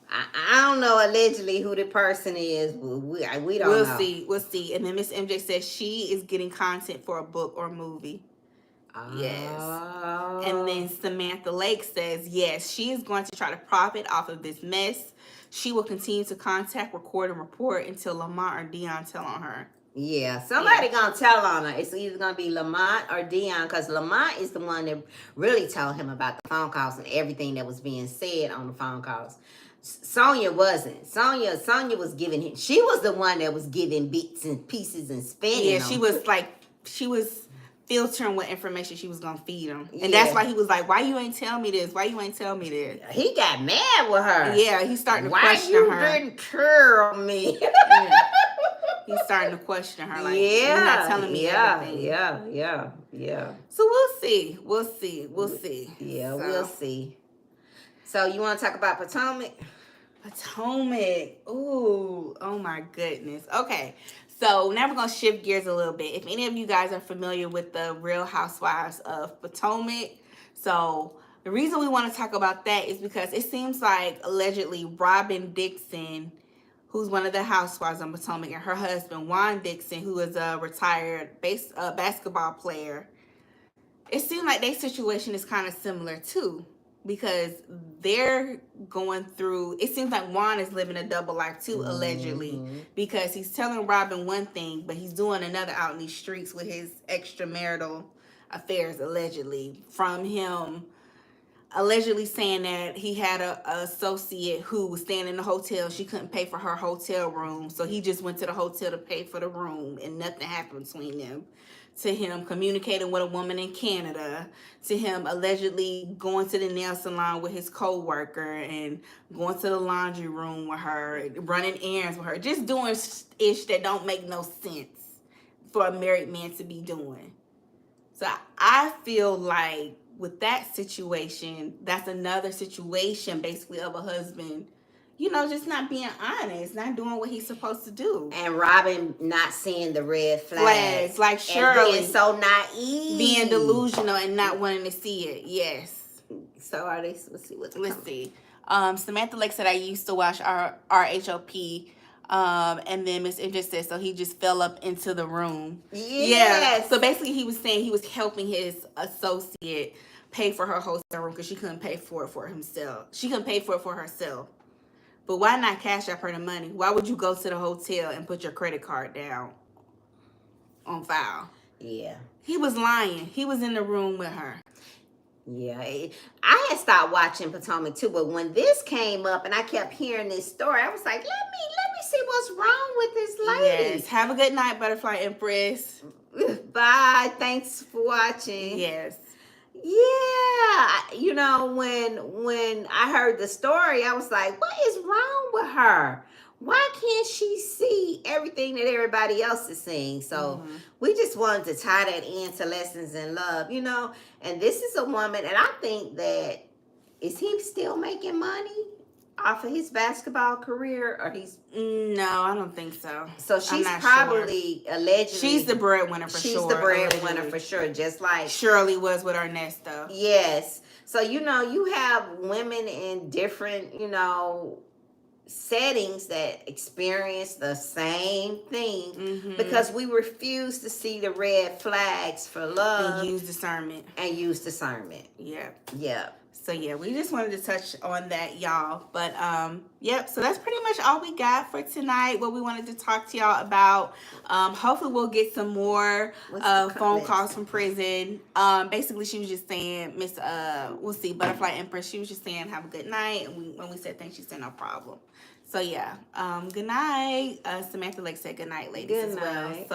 I don't know allegedly who the person is. We don't know. We'll see. And then Miss MJ says she is getting content for a book or movie. Yes. And then Samantha Lake says, yes, she is going to try to profit off of this mess. She will continue to contact, record, and report until Lamont or Dion tell on her. Yeah, somebody gonna tell on her. It's either gonna be Lamont or Dion, because Lamont is the one that really told him about the phone calls and everything that was being said on the phone calls. Sonia wasn't. Sonia was giving him. She was the one that was giving bits and pieces and spinning. Yeah, she was filtering what information she was gonna feed him, and that's why he was like, "Why you ain't tell me this? Why you ain't tell me this?" He got mad with her. Yeah, he's starting to question her. Why you didn't tell me? He's starting to question her. Like, you're not telling me everything. Yeah. So we'll see. Yeah, we'll see. So you want to talk about Potomac? Ooh, oh my goodness. Okay, so now we're going to shift gears a little bit. If any of you guys are familiar with the Real Housewives of Potomac, so the reason we want to talk about that is because it seems like allegedly Robin Dixon, who's one of the housewives on Potomac, and her husband, Juan Dixon, who is a retired basketball player, it seems like their situation is kind of similar too. Because they're going through, it seems like Juan is living a double life too, allegedly. Because he's telling Robin one thing, but he's doing another out in these streets with his extramarital affairs, allegedly. From him allegedly saying that he had a associate who was staying in the hotel. She couldn't pay for her hotel room, so he just went to the hotel to pay for the room, and nothing happened between them. To him communicating with a woman in Canada, to him allegedly going to the nail salon with his co-worker and going to the laundry room with her, running errands with her, just doing ish that don't make no sense for a married man to be doing. So I feel like with that situation, that's another situation basically of a husband, you know, just not being honest, not doing what he's supposed to do. And Robin not seeing the red flags. Like Shirley. Being so naive. Being delusional and not wanting to see it. Yes. So are they, let's see. Samantha Lake said, I used to watch RHOP. And then Miss MJ said, so he just fell up into the room. Yes. Yeah. So basically he was saying he was helping his associate pay for her hotel room because she couldn't pay for it for himself. She couldn't pay for it for herself. But why not cash up her the money? Why would you go to the hotel and put your credit card down on file? Yeah. He was lying. He was in the room with her. Yeah. I had stopped watching Potomac too, but when this came up and I kept hearing this story, I was like, let me see what's wrong with this lady. Yes. Have a good night, Butterfly Empress. Bye. Thanks for watching. Yes. Yeah, you know, when I heard the story, I was like, what is wrong with her? Why can't she see everything that everybody else is seeing? So we just wanted to tie that into Lessons in Love, you know. And this is a woman, and I think that, is he still making money? off of his basketball career, or he's No, I don't think so. so I'm she's not probably sure. allegedly She's the breadwinner for she's sure. the breadwinner allegedly. for sure, just like Shirley was with Ernesto. yes. So you have women in different settings that experience the same thing Mm-hmm. because we refuse to see the red flags for love And use discernment. Yeah. So yeah, we just wanted to touch on that, y'all. But yep, so that's pretty much all we got for tonight. What we wanted to talk to y'all about. Hopefully we'll get some more phone calls from prison. Basically she was just saying, Miss we'll see, Butterfly Empress, she was just saying have a good night, and when we said thanks, she said no problem. So yeah, good night. Samantha Lake said good night, ladies, Good as well. night.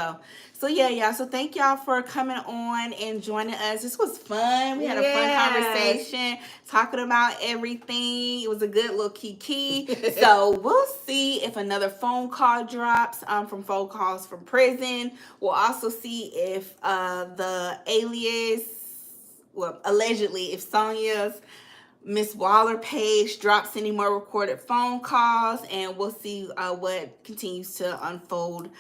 So yeah, y'all. So thank y'all for coming on and joining us. This was fun. We had a fun conversation talking about everything. It was a good little kiki. So we'll see if another phone call drops from phone calls from prison. We'll also see if the alias, well, allegedly, if Sonia's Miss Waller page drops any more recorded phone calls, and we'll see what continues to unfold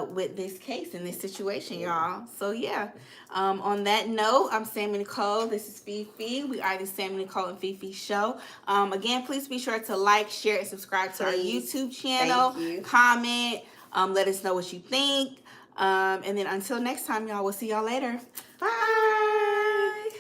with this case and this situation, y'all. So yeah, on that note, I'm Sammy Nicole. This is Fifi. We are the Sammy Nicole and Fifi Show. Again, please be sure to like, share, and subscribe to our YouTube channel. Comment. Let us know what you think. And then until next time, y'all, we'll see y'all later. Bye.